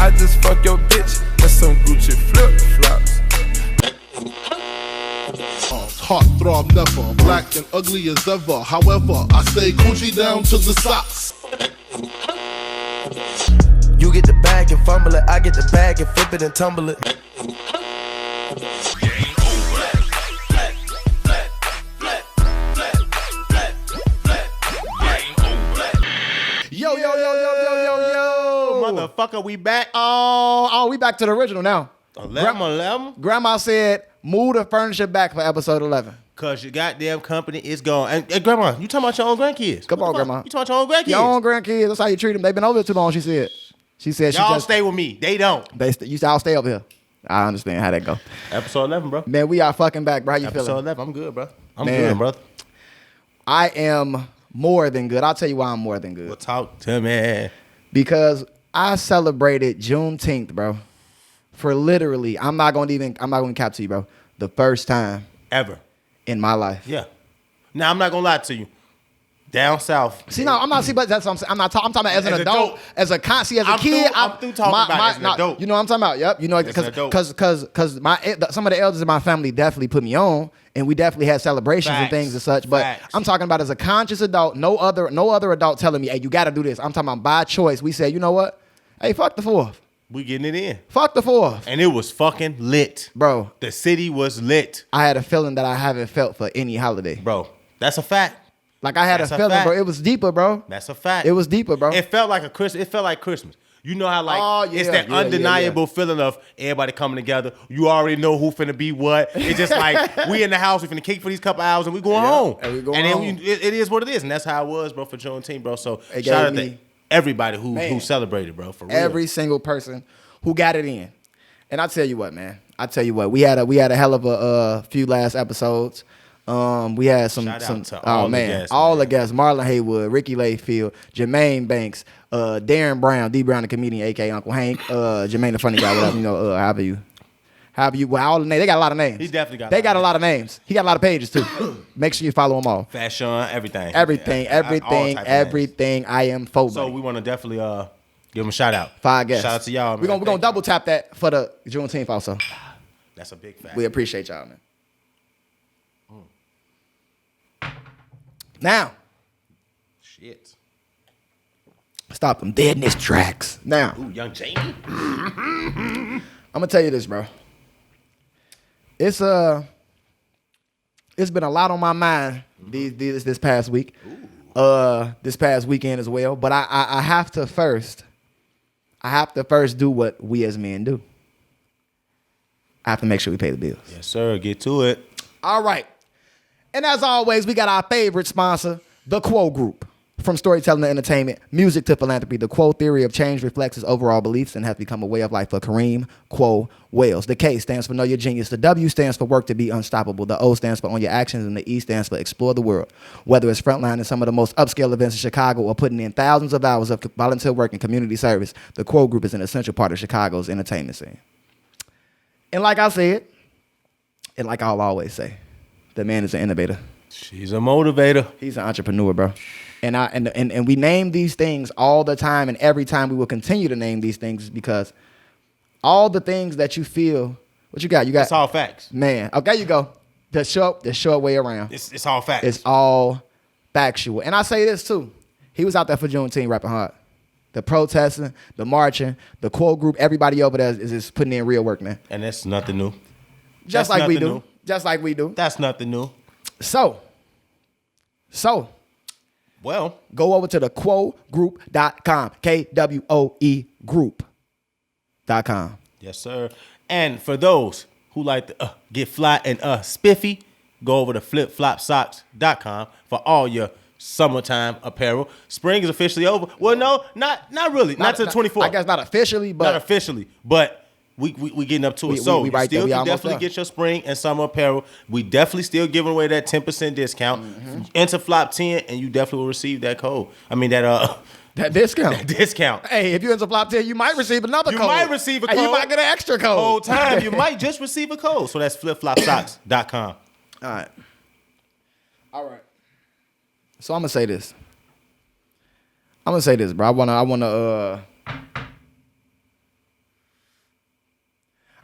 I just fuck your bitch and some Gucci flip-flops. Heartthrob never, black and ugly as ever. However, I stay Gucci down to the socks. You get the bag and fumble it, I get the bag and flip it and tumble it. Yo, motherfucker, we back. Oh, we back to the original now. 11. Grandma said, move the furniture back for episode 11. Cause your goddamn company is gone. And Grandma, you talking about your own grandkids? Come on, Grandma. You talking about your own grandkids? Your own grandkids. That's how you treat them. They've been over there too long, she said. She said y'all just stay with me. They don't. You say, I'll stay over here. I understand how that go. Episode 11, bro. Man, we are fucking back, bro. How you Episode feeling? 11, I'm good, bro. I'm Man. good, brother. I am more than good. I'll tell you why I'm more than good. Well, talk to me. Because I celebrated Juneteenth, bro. For literally, I'm not gonna cap to you, bro. The first time ever in my life. Yeah. Now I'm not gonna lie to you. Down south. See, no, I'm not. See, but that's what I'm saying. I'm talking about as an adult, as a kid. I'm through talking about as an adult. You know what I'm talking about? Yep. You know, because some of the elders in my family definitely put me on, and we definitely had celebrations and things and such. But I'm talking about as a conscious adult. No other adult telling me, hey, you got to do this. I'm talking about by choice. We said, you know what? Hey, fuck the 4th. We getting it in. Fuck the 4th. And it was fucking lit. Bro. The city was lit. I had a feeling that I haven't felt for any holiday. Bro, that's a fact. Like I had a feeling, bro. It was deeper, bro. That's a fact. It was deeper, bro. It felt like It felt like Christmas. You know how it's that undeniable feeling of everybody coming together. You already know who finna be what. It's just like we in the house, we finna kick for these couple hours, and we going home. And we going and home. then it is what it is, and that's how it was, bro, for Juneteenth, bro. So It shout out gave to me- everybody who celebrated, bro. For real. Every single person who got it in. And I tell you what, man. We had a hell of a few last episodes. We had some all the guests, Marlon Haywood, Ricky Layfield, Jermaine Banks, Darren Brown, D Brown the comedian, aka Uncle Hank, Jermaine the funny guy, whatever, you know, however you all the names. They got a lot of names. He definitely got. They got a lot of names. He got a lot of pages too. Make sure you follow them all. Fashion, everything. Everything. I am for. So we want to definitely give them a shout out. 5 guests. Shout out to y'all, man. We're gonna double tap that for the Juneteenth also. That's a big fact. We appreciate y'all, man. Now, shit. Stop them dead in his tracks. Now, ooh, young Jamie. I'm gonna tell you this, bro. It's been a lot on my mind this past week, this past weekend as well. But I have to first do what we as men do. I have to make sure we pay the bills. Yes, sir. Get to it. All right. And as always, we got our favorite sponsor, the Quo Group. From storytelling to entertainment, music to philanthropy, the Quo theory of change reflects his overall beliefs and has become a way of life for Kareem Quo Wales. The K stands for Know Your Genius. The W stands for Work to Be Unstoppable. The O stands for Own Your Actions. And the E stands for Explore the World. Whether it's frontline in some of the most upscale events in Chicago or putting in thousands of hours of volunteer work and community service, the Quo Group is an essential part of Chicago's entertainment scene. And like I said, and like I'll always say, the man is an innovator. She's a motivator. He's an entrepreneur, bro. And we name these things all the time, and every time we will continue to name these things because all the things that you feel, what you got? It's all facts. Man, okay, you go. The short way around. It's all facts. It's all factual. And I say this too. He was out there for Juneteenth rapping hard. The protesting, the marching, the Quo Group, everybody over there is just putting in real work, man. And that's nothing new. Just like we do. Just like we do. That's nothing new. So, well, go over to the quogroup.com. KWOE group.com. Yes, sir. And for those who like to get fly and spiffy, go over to flipflopsocks.com for all your summertime apparel. Spring is officially over. Well, no, not really. Not to the 24th. I guess not officially, but not officially, but we getting up to it. So we you right still there. We can almost definitely there. get your spring and summer apparel. We definitely still giving away that 10% discount. Enter Flop 10 and you definitely will receive that code. I mean that discount. That discount. Hey, if you enter Flop 10, you might receive another code. You might receive a code. Hey, you might get an extra code. Whole time you might just receive a code. So that's flipflopsocks.com. All right. So I'm gonna say this, bro. I wanna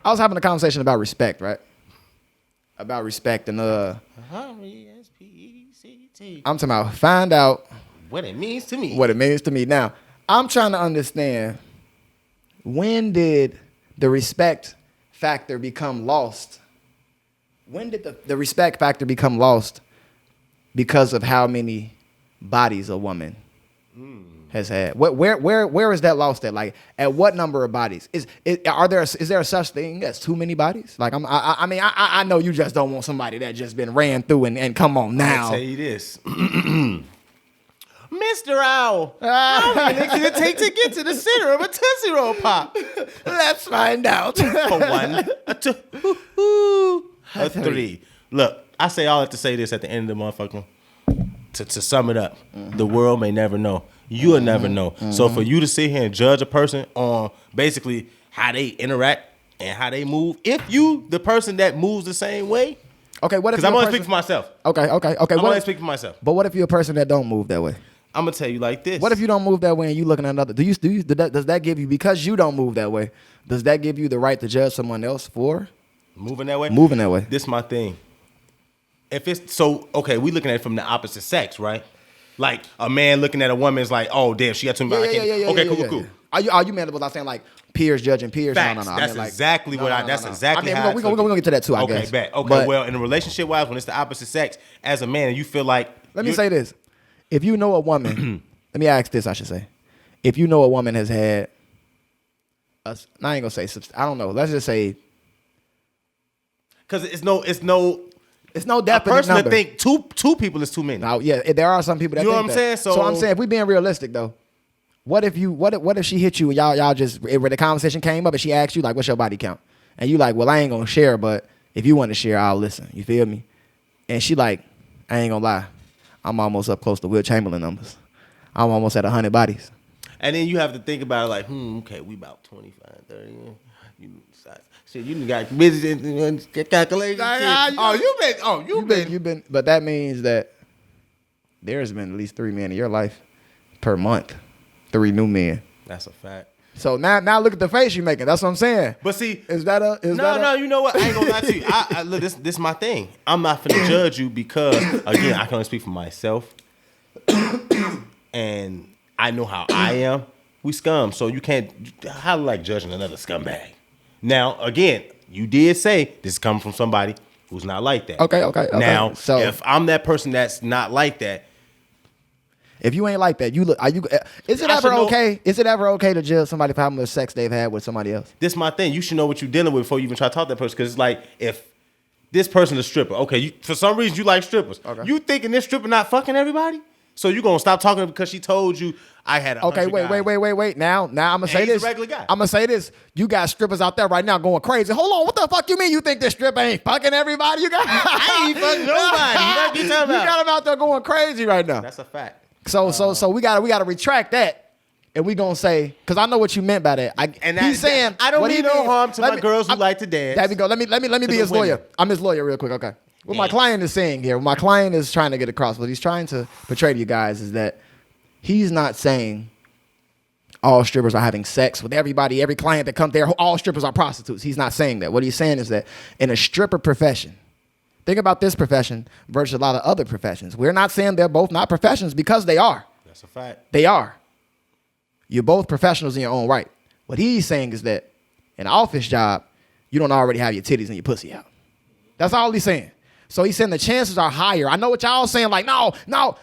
I was having a conversation about respect, right? About respect and R-E-S-P-E-C-T. I'm talking about find out What it means to me. what it means to me. Now, I'm trying to understand, when did the respect factor become lost? When did the respect factor become lost because of how many bodies a woman has had? Where is that lost at? Like, at what number of bodies? Is there a such thing as too many bodies? Like, I know you just don't want somebody that just been ran through and come on now. I'll tell you this. Mr. Owl, how many can it take to get to the center of a Tootsie Roll Pop? Let's find out. For 1, a 2, a 3. Look, I say all that to say this at the end of the motherfucker. To sum it up, the world may never know. You'll never know. So for you to sit here and judge a person on basically how they interact and how they move, if you the person that moves the same way, Okay, what if because I'm you're a only person- speaking for myself. Okay. I'm only speaking for myself. But what if you're a person that don't move that way? I'm gonna tell you like this. What if you don't move that way and you looking at another? Does that give you, because you don't move that way, does that give you the right to judge someone else for moving that way? moving that way? This my thing. If it's so, okay, we looking at it from the opposite sex, right? Like a man looking at a woman is like, oh damn, she got too many. Okay, cool. Are you mad about saying like peers judging peers? Facts. No. That's exactly what I. That's exactly. I mean, how we're gonna get to that too. I okay, guess. bet. Okay, But well, in a relationship wise, when it's the opposite sex, as a man, and you feel like. let me say this: if you know a woman, let me ask this. I should say, if you know a woman has had, I ain't gonna say. I don't know. Let's just say, because it's no it's no a definite person number. to think two people is too many. Now, yeah, there are some people that You know think what I'm that. saying? So I'm saying, if we being realistic though, what if she hit you and y'all just, where the conversation came up and she asked you like, what's your body count? And you like, well, I ain't gonna share, but if you want to share, I'll listen. You feel me? And she like, I ain't gonna lie, I'm almost up close to Will Chamberlain numbers. I'm almost at 100 bodies. And then you have to think about it like, okay, we about 25, 30. Shit, you got busy and calculating. You've been, but that means that there's been at least 3 men in your life per month. 3 new men. That's a fact. So now look at the face you're making. That's what I'm saying. But see, no, you know what? I ain't gonna lie to you. I look, this is my thing. I'm not finna judge you because, again, I can only speak for myself. And I know how I am. We scum, so you can't. How like judging another scumbag? Now, again, you did say this is coming from somebody who's not like that. Okay. Now, So if I'm that person that's not like that, if you ain't like that, you look. Are you? Is it I ever should know- okay? Is it ever okay to judge somebody for how much sex they've had with somebody else? this is my thing. You should know what you're dealing with before you even try to talk to that person. Because it's like, if this person is a stripper, okay, for some reason you like strippers. Okay. You thinking this stripper not fucking everybody? So you gonna stop talking because she told you I had a Okay, wait. Now I'm gonna say he's a this. regular guy. I'm gonna say this. You got strippers out there right now going crazy. Hold on, what the fuck you mean? You think this stripper ain't fucking everybody? You got? I ain't fucking nobody. What you talking about? You got them out there going crazy right now. That's a fact. So we gotta retract that, and we gonna say, because I know what you meant by that. He's saying I don't what mean he no mean- harm to let my me- girls who I'm- like to dance. There we go. Let me be the his lawyer. women. I'm his lawyer real quick. Okay. What my Yeah. client is saying here, what my client is trying to get across, what he's trying to portray to you guys is that he's not saying all strippers are having sex with everybody, every client that comes there, all strippers are prostitutes. He's not saying that. What he's saying is that in a stripper profession, think about this profession versus a lot of other professions. We're not saying they're both not professions because they are. That's a fact. They are. You're both professionals in your own right. What he's saying is that in an office job, you don't already have your titties and your pussy out. That's all he's saying. So he's saying the chances are higher. I know what y'all saying, like, no,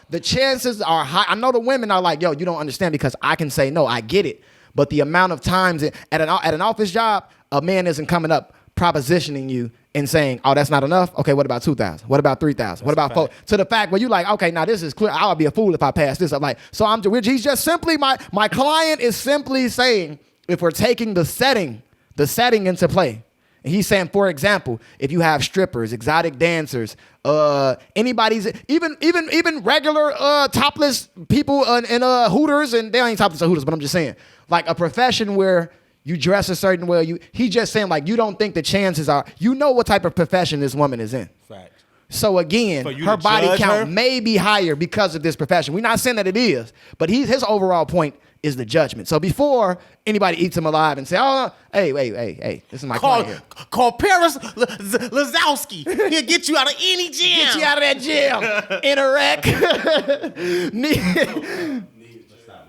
the chances are high. I know the women are like, yo, you don't understand because I can say no, I get it. But the amount of times at an office job, a man isn't coming up propositioning you and saying, oh, that's not enough. Okay, what about 2,000? What about 3,000? What about 4? To the fact where you like, okay, now this is clear. I would be a fool if I pass this up. Like, so he's just simply, my client is simply saying, if we're taking the setting into play, and he's saying, for example, if you have strippers, exotic dancers, anybody's even regular topless people in Hooters, and they ain't topless at Hooters, but I'm just saying, like a profession where you dress a certain way. He's just saying, like, you don't think the chances are, you know what type of profession this woman is in. Fact. So again, For you her to body judge count her? may be higher because of this profession. We're not saying that it is, but his overall point is the judgment. So before anybody eats him alive and say, oh, hey, this is my client here. Call Paris Lazowski. He'll get you out of any jam. Get you out of that jam. In a wreck.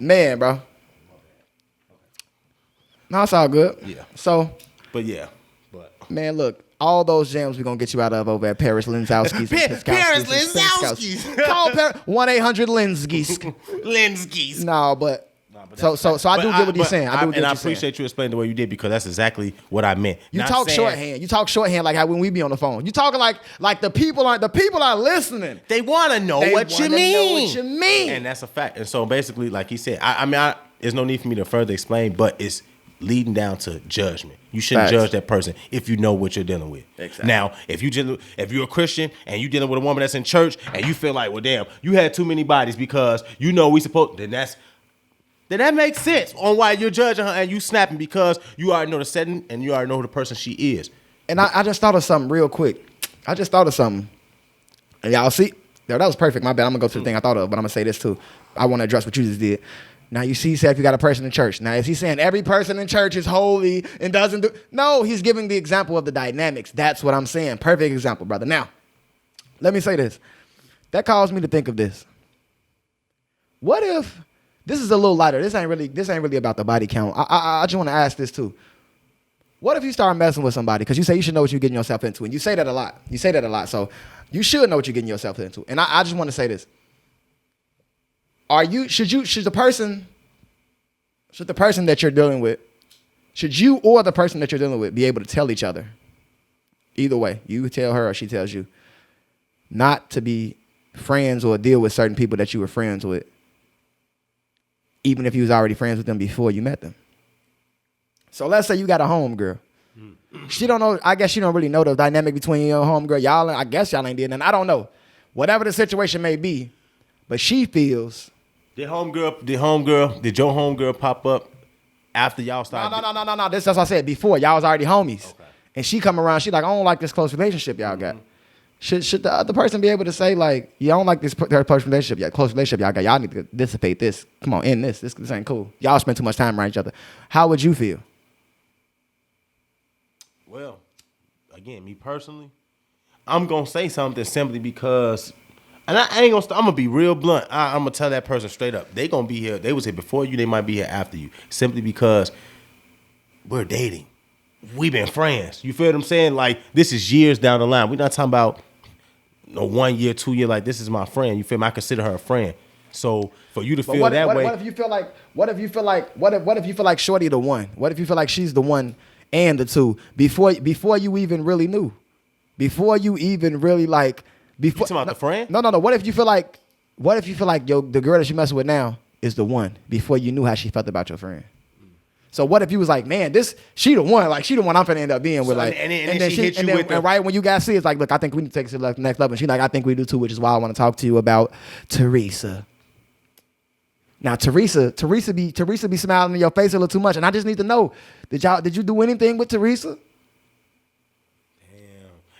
Man, bro. No, it's all good. Yeah. So. But Man, look. All those jams we're going to get you out of over at Paris Linzowski's. Paris Linzowski's. Call 1-800-Linzgi's. Linzgi's. No, but so I do get what you're saying. I appreciate you explaining the way you did because that's exactly what I meant. You talk shorthand. You talk shorthand like how when we be on the phone. You talking like the people are listening. They want to know what you mean. And that's a fact. And so basically, like he said, I mean, there's no need for me to further explain, but it's leading down to judgment. You shouldn't judge that person if you know what you're dealing with. Exactly. Now, if you're a Christian and you're dealing with a woman that's in church and you feel like, well, damn, you had too many bodies because you know we supposed, then that makes sense on why you're judging her and you snapping because you already know the setting and you already know who the person she is. And I just thought of something real quick. And y'all see, that was perfect. My bad. I'm gonna go to the thing I thought of, but I'm gonna say this too. I want to address what you just did. Now you see, he said if you got a person in church. Now is he saying every person in church is holy and doesn't do? No, he's giving the example of the dynamics. That's what I'm saying. Perfect example, brother. Now, let me say this. That caused me to think of this. What if this is a little lighter? This ain't really about the body count. I just want to ask this too. What if you start messing with somebody? Because you say you should know what you're getting yourself into, and you say that a lot. So you should know what you're getting yourself into. And I just want to say this. Should the person that you're dealing with, should you or the person that you're dealing with be able to tell each other, either way, you tell her or she tells you, not to be friends or deal with certain people that you were friends with, even if you was already friends with them before you met them? So let's say you got a homegirl. She don't know, I guess she don't really know the dynamic between your homegirl. I guess y'all ain't did nothing. I don't know. Whatever the situation may be, but she feels. Did your homegirl pop up after y'all started? No. That's what I said before. Y'all was already homies. Okay. And she come around, she like, I don't like this close relationship y'all got. Should the other person be able to say, like, you don't like this close relationship y'all got. Y'all need to dissipate this. Come on, end this. This ain't cool. Y'all spend too much time around each other. How would you feel? Well, again, me personally, I'm going to say something simply because, and I ain't going to, I'm going to be real blunt. I'm going to tell that person straight up. They going to be here. They was here before you. They might be here after you. Simply because we're dating. We've been friends. You feel what I'm saying? Like, this is years down the line. We're not talking about 1 year, 2 year. Like, this is my friend. You feel me? I consider her a friend. So for you to feel that way. What if you feel like Shorty the one? What if you feel like she's the one and the two before you even really knew? Before you even really like. You talking about the friend? No. What if you feel like the girl that you messing with now is the one before you knew how she felt about your friend? So what if you was like, man, she the one I'm finna end up being with, like, and then she hit you with and right when you guys see it's like, look, I think we need to take it to the next level. And she's like, I think we do too, which is why I want to talk to you about Teresa. Now Teresa be smiling in your face a little too much, and I just need to know, did you do anything with Teresa?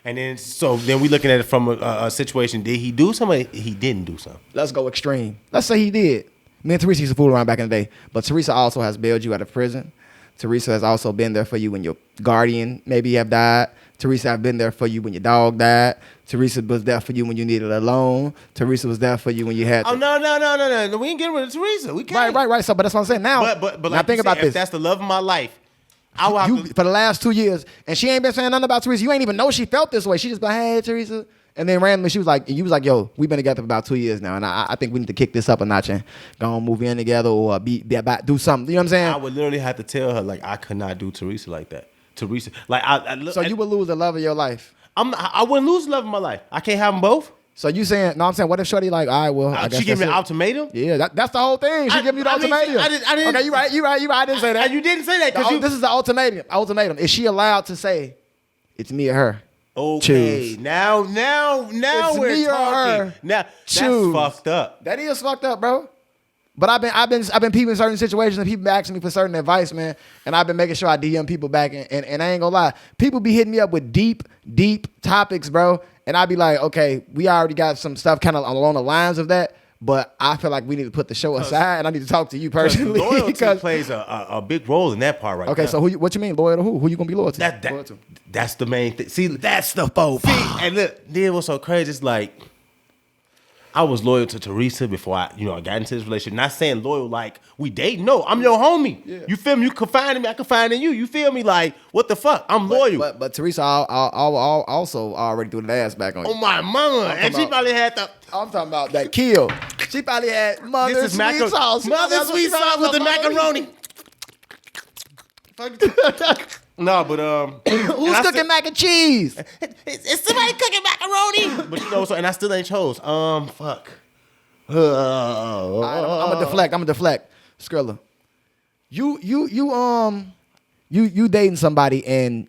And then we looking at it from a situation. Did he do something? He didn't do something. Let's go extreme. Let's say he did. Me and Teresa used to fool around back in the day. But Teresa also has bailed you out of prison. Teresa has also been there for you when your guardian maybe have died. Teresa have been there for you when your dog died. Teresa was there for you when you needed a loan. Teresa was there for you when you had. Oh, no. We ain't getting rid of Teresa. We can't. Right. So, but that's what I'm saying now. But now like think about this. If that's the love of my life. For the last 2 years, and she ain't been saying nothing about Teresa. You ain't even know she felt this way. She just been, hey, Teresa. And then randomly she was like, you was like, yo, we've been together for about 2 years now, and I think we need to kick this up a notch and go and move in together or do something. You know what I'm saying? I would literally have to tell her, like, I could not do Teresa like that. Teresa, like, so you would lose the love of your life. I wouldn't lose the love of my life. I can't have them both. So you saying? No, I'm saying, what if Shorty like, all right, well, I guess she give me an ultimatum? Yeah, that's the whole thing. She give you the ultimatum. I didn't. Okay, you right. I didn't say that. You didn't say that because this is the ultimatum. Is she allowed to say, it's me or her? Okay, choose. Now It's we're me or talking. her. Now Choose. that's fucked up. That is fucked up, bro. But I've been peeping certain situations and people asking me for certain advice, man. And I've been making sure I DM people back. And I ain't gonna lie, people be hitting me up with deep topics, bro. And I be like, okay, we already got some stuff kind of along the lines of that. But I feel like we need to put the show aside, and I need to talk to you personally. Loyalty plays a big role in that part right Okay, now. so what you mean loyal to who? Who you gonna be loyal to? Loyal to? That's the main thing. See, That's the faux pas. and look, then what's so crazy is like, I was loyal to Teresa before I got into this relationship. Not saying loyal like we date. No, I'm your homie. Yeah. You feel me? You confide in me, I confide in you. You feel me? Like, what the fuck? I'm loyal. But Teresa also already threw the ass back on you. Oh my mama. And she probably had the I'm talking about that kill. She probably had mother sweet sauce. Mother sweet sauce with the macaroni. No, but Who's cooking mac and cheese? It's somebody cooking macaroni. But so and I still ain't chose. Fuck. I'm gonna deflect. Skrilla. You dating somebody, and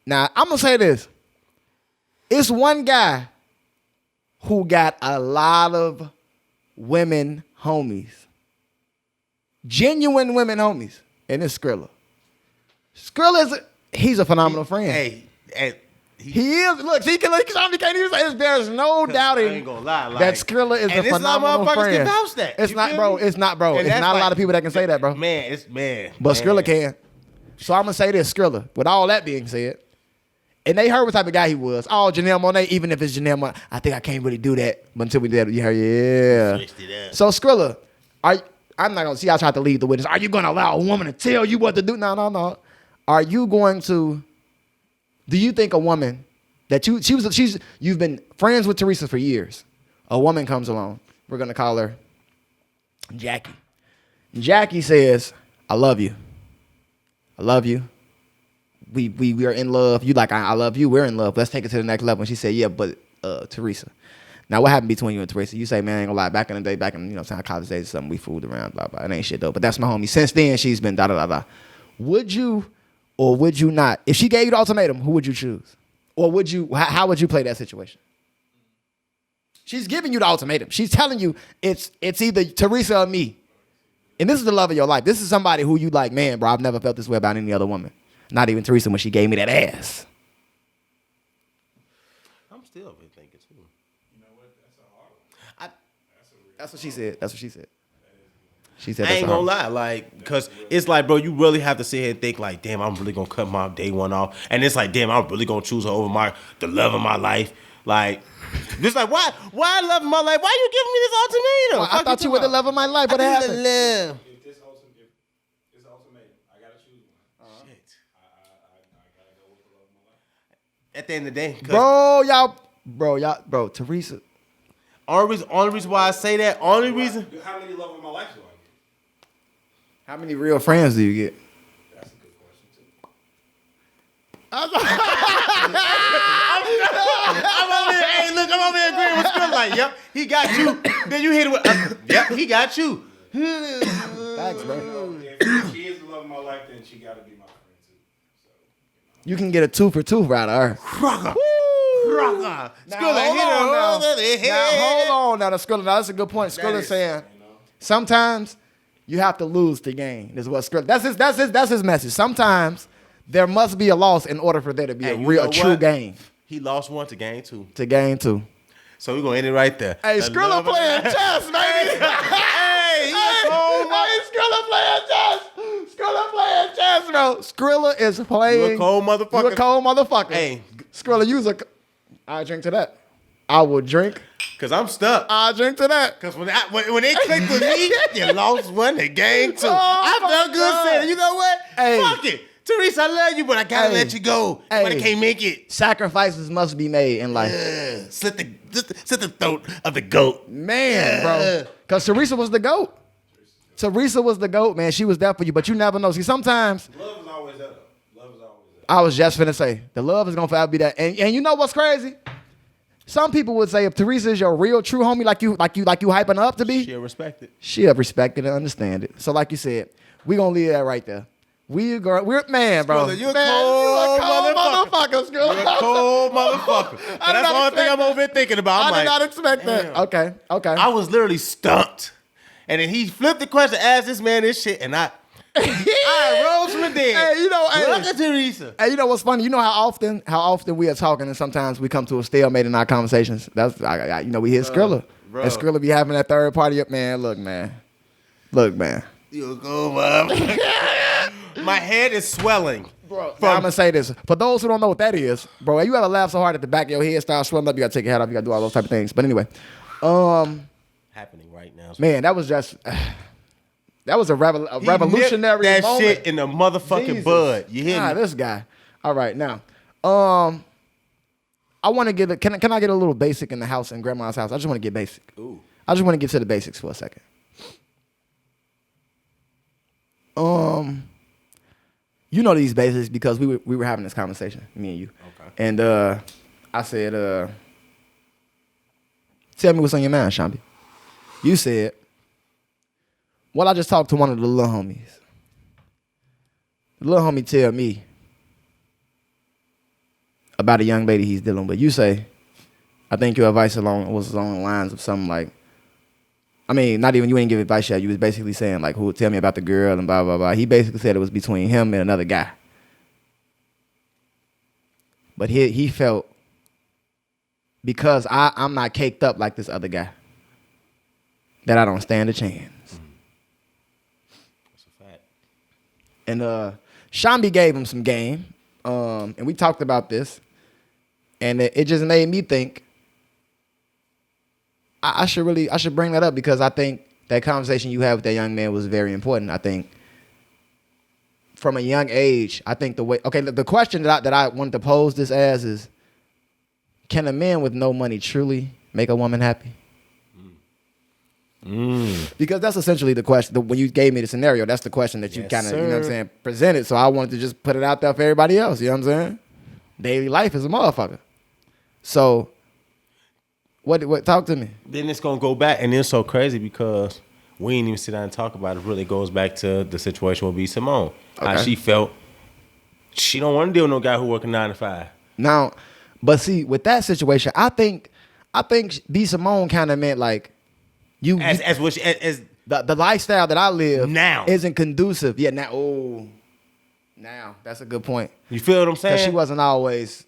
now I'm gonna say this. It's one guy who got a lot of women homies. Genuine women homies. And it's Skrilla. He's a phenomenal friend. Hey, he is. Look, he can't even say there's no doubting I ain't gonna lie, like, that Skrilla is a phenomenal friend. Can vouch that. It's not, bro. It's not, bro. And It's that's not a like, lot of people that can say that, bro. Man. But Skrilla can. So I'm gonna say this, Skrilla. With all that being said, and they heard what type of guy he was. Oh, Janelle Monáe, even if it's Janelle Monáe, I think I can't really do that. But until we did, yeah. Switched it up. So Skrilla, I'm not gonna see. I tried to lead the witness. Are you gonna allow a woman to tell you what to do? No. Are you going to? Do you think a woman that you've been friends with Teresa for years? A woman comes along. We're gonna call her Jackie. Jackie says, "I love you. I love you. We are in love. You like I love you. We're in love. Let's take it to the next level." And she said, "Yeah, but Teresa." Now, what happened between you and Teresa? You say, "Man, I ain't gonna lie. Back in the day, back in college days or something, we fooled around, blah blah. It ain't shit though. But that's my homie. Since then, she's been da da da da." Would you or would you not? If she gave you the ultimatum, who would you choose? Or would you? How would you play that situation? She's giving you the ultimatum. She's telling you it's either Teresa or me. And this is the love of your life. This is somebody who you like, man, bro, I've never felt this way about any other woman. Not even Teresa when she gave me that ass. I'm still been thinking too. You know what? That's a hard one. That's what she said. That's what she said. She said I that's ain't gonna lie, like, cause it's like, bro, you really have to sit here and think like, damn, I'm really gonna cut my day one off, and it's like, damn, I'm really gonna choose her over the love of my life, like, just like, why love of my life? Why you giving me this ultimatum? Well, I thought you were the love of my life. What happened? Love. If this ultimatum, I gotta choose one. Shit. I gotta go with the love of my life. At the end of the day, Bro, Teresa. only reason why I say that, only reason. How many love of my life do I get? How many real friends do you get? That's a good question too. I'm over here agreeing with Skrilla. Like, yep, he got you. Then you hit it with, yep, he got you. Thanks, bro. If she is the love of my life, then she gotta be my friend too. So, You can get a 2 for 2 out of her. Skrilla hit her Now, over the head. hold on now. Skrilla, now that's a good point. Skrilla's saying sometimes you have to lose to gain. Is what Skrilla. That's his message. Sometimes there must be a loss in order for there to be a true gain. He lost one to gain two. To gain 2. So we're gonna end it right there. Hey, Skrilla playing chess, baby. Hey, Skrilla playing chess. Skrilla playing chess, bro. Skrilla is playing. You a cold motherfucker. You a cold motherfucker. Hey. Skrilla, I drink to that. I will drink. Cause I'm stuck. I drink to that. Cause when they clicked with me, you lost one to gain two. I felt good saying, you know what? Hey. Fuck it. Teresa, I love you, but I gotta Hey. let you go. But I can't make it. Sacrifices must be made in life. Slit the throat of the goat. Man, bro. Because Teresa was the GOAT. Teresa was the GOAT, man. She was there for you, but you never know. See, sometimes, love is always that. Love is always that. I was just finna say, the love is gonna forever be that. And you know what's crazy? Some people would say if Teresa is your real true homie, like you hyping her up to be, She'll respect it. she'll respect it and understand it. So like you said, we gonna leave that right there. We're man, bro. Skrilla, you a Man, cold motherfucker, Skrilla. You're a cold motherfucker. But that's the only thing I'm over here thinking about. I did not expect that. Okay. I was literally stumped. And then he flipped the question, asked this man this shit, and I rose from the dead. Hey, you know, hey. Look at Teresa. Hey, you know what's funny? You know how often we are talking and sometimes we come to a stalemate in our conversations. That's we hit Skrilla. Bro. And Skrilla be having that third party up, man. Look, man. You go, Mom. My head is swelling. Bro, I'm gonna say this. For those who don't know what that is, bro, you ever laugh so hard that the back of your head starts swelling up, you gotta take your head off, you gotta do all those type of things. But anyway, happening right now. man, that was just that was a revolutionary that moment. shit in the motherfucking Jesus. bud. You hear me? This guy. All right, now, I want to get a, can I get a little basic in the house, in grandma's house? I just want to get basic. Ooh. I just want to get to the basics for a second. You know these basics because we were having this conversation, me and you. Okay. And I said, tell me what's on your mind, Tashamby. You said, well, I just talked to one of the little homies. The little homie tell me about a young lady he's dealing with. You say, I think your advice was along the lines of something like, I mean, not even, you ain't give advice yet. You was basically saying, like, who would tell me about the girl and blah, blah, blah. He basically said it was between him and another guy. But he felt, because I'm not caked up like this other guy, that I don't stand a chance. That's a fact. And Tashamby gave him some game, and we talked about this, and it just made me think, I should bring that up because I think that conversation you had with that young man was very important. I think from a young age, I think the question that I wanted to pose this as is, can a man with no money truly make a woman happy? Because that's essentially the question. When you gave me the scenario, that's the question that you kind of, you know what I'm saying, presented. So I wanted to just put it out there for everybody else. You know what I'm saying? Daily life is a motherfucker. So what talk to me. Then it's gonna go back, and it's so crazy because we ain't even sit down and talk about it. It really goes back to the situation with B. Simone. How Okay. she felt she don't want to deal with no guy who working 9 to 5. Now, but see, with that situation, I think B. Simone kind of meant like you As the lifestyle that I live Now. isn't conducive. Yeah, now that's a good point. you feel what I'm saying? Because she wasn't always.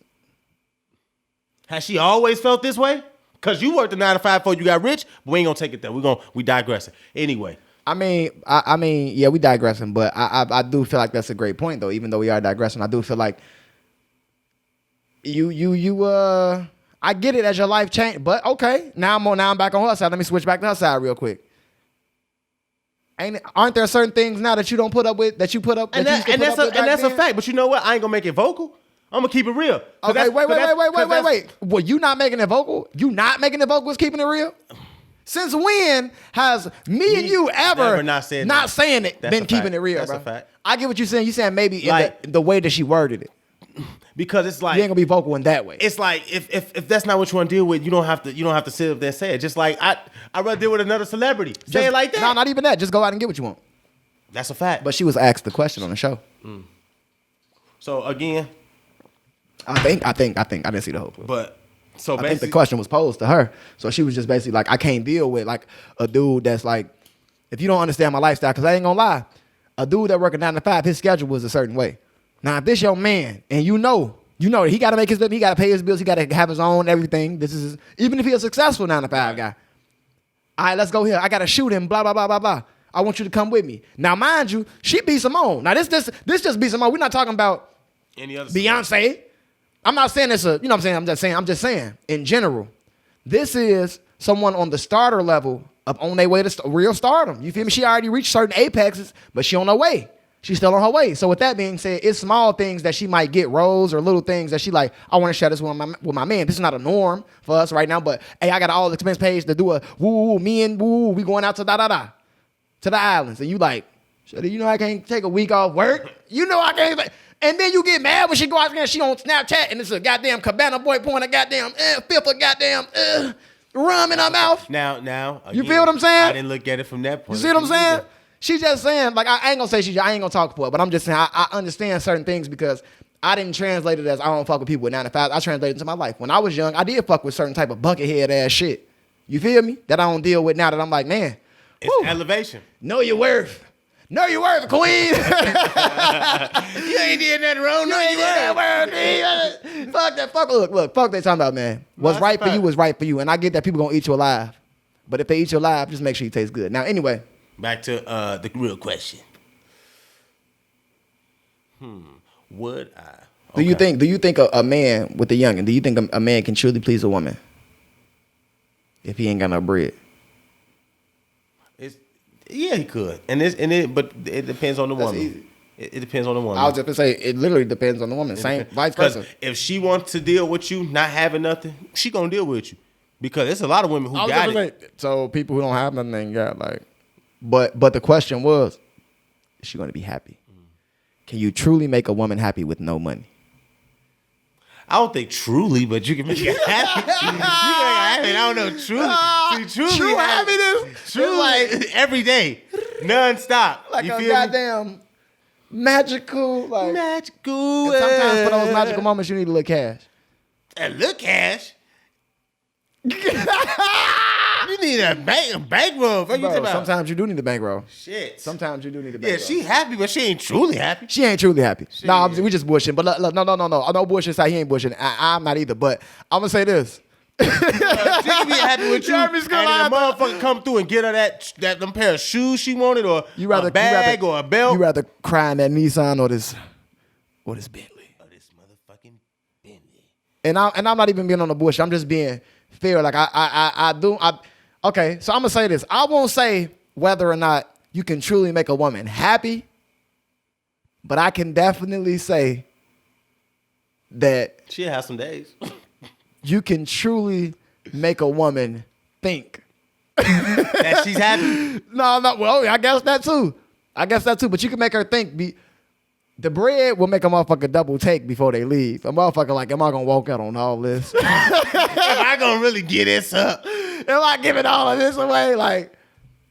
Has she always felt this way? Cause you worked a 9 to 5 before you got rich, but we ain't gonna take it there. We digressing. Anyway. I mean, yeah, we digressing, but I do feel like that's a great point though. Even though we are digressing, I do feel like I get it as your life changed, but okay, now I'm back on her side. Let me switch back to her side real quick. Aren't there certain things now that you don't put up with that you put up? And that's a fact. But you know what? I ain't gonna make it vocal. I'm gonna keep it real. Okay, wait. Well, you not making it vocal? You not making it vocal is keeping it real? Since when has me and you ever not saying it That's been a keeping fact. it real, That's bro? a fact. I get what you're saying. You're saying maybe Like- in the way that she worded it. Because it's like You ain't gonna be vocal in that way. it's like if that's not what you want to deal with, you don't have to sit up there and say it. Just like I'd rather deal with another celebrity. Say it like that. No, not even that. Just go out and get what you want. That's a fact. But she was asked the question on the show. So again, I think I didn't see the whole clip. but so I think basically the question was posed to her. So she was just basically like, I can't deal with like a dude that's like, if you don't understand my lifestyle, because I ain't gonna lie, a dude that working 9 to 5, his schedule was a certain way. Now, if this your man, and you know he got to make he got to pay his bills, he got to have his own everything. This is even if he's a successful 9 to 5 guy. All right, let's go here. I got to shoot him. Blah blah blah blah blah. I want you to come with me. Now, mind you, she B. Simone. Now this just B. Simone. We're not talking about any other Beyonce. I'm not saying it's you know what I'm saying? I'm just saying in general, this is someone on the starter level up on their way to real stardom. You feel me? She already reached certain apexes, but she on her way. She's still on her way. So with that being said, it's small things that she might get roles or little things that she like, I want to share this with my man. This is not a norm for us right now, but hey, I got an all expense page to do a woo, me and woo, we going out to to the islands. And you like, Shuddy, you know I can't take a week off work. You know I can't. And then you get mad when she go out there and she on Snapchat and it's a goddamn Cabana boy pouring a goddamn fifth of goddamn rum in her mouth. Now, again, you feel what I'm saying? I didn't look at it from that point. You see what I'm saying? She's just saying, like, I ain't gonna say I ain't gonna talk for her, but I'm just saying I understand certain things because I didn't translate it as I don't fuck with people with 9 to 5. I translated it to my life. When I was young, I did fuck with certain type of buckethead ass shit. You feel me? That I don't deal with now that I'm like, man. It's whew, elevation. know your worth. Know your worth, queen. You ain't did nothing wrong. Know your worth, queen. Fuck that. Fuck. Look. Fuck they talking about, man. What's that's right a for you fact. was right for you. And I get that people gonna eat you alive. But if they eat you alive, just make sure you taste good. Now, anyway. Back to the real question. Would I? Do you think a man with a youngin', do you think a man can truly please a woman if he ain't got no bread? Yeah, he could. But it depends on the woman. Easy. It depends on the woman. I was just gonna say it literally depends on the woman. Same, vice versa. If she wants to deal with you not having nothing, she gonna deal with you. Because there's a lot of women who got it. So people who don't have nothing ain't got like. But the question was, is she gonna be happy? Can you truly make a woman happy with no money? I don't think truly, but you can make it happy. You can make it happy. I don't know truly. See, True happiness. True, like every day, non-stop. Like you a feel goddamn magical, like magical. and sometimes for those magical moments, you need a little cash. A little cash. You need a bankroll. What you talking about? Sometimes you do need a bankroll. Shit. Sometimes you do need a bankroll. Yeah, she happy, but she ain't truly happy. She ain't truly happy. No, we just bullshitting. But look, no. I know bullshit side. He ain't bullshitting. I'm not either. But I'm gonna say this. She can be happy with you, and Jeremy's the gonna motherfucker come through and get her that them pair of shoes she wanted, or a bag, or a belt. You rather cry in that Nissan or this Bentley. Or this motherfucking Bentley. And I'm not even being on the bullshit. I'm just being fair. Like okay, so I'm gonna say this. I won't say whether or not you can truly make a woman happy, but I can definitely say that She'll have some days. you can truly make a woman think That she's happy. No. Well, I guess that too. But you can make her think. The bread will make a motherfucker double take before they leave. A motherfucker like, am I gonna walk out on all this? Am I gonna really get this up? Am I giving all of this away? Like,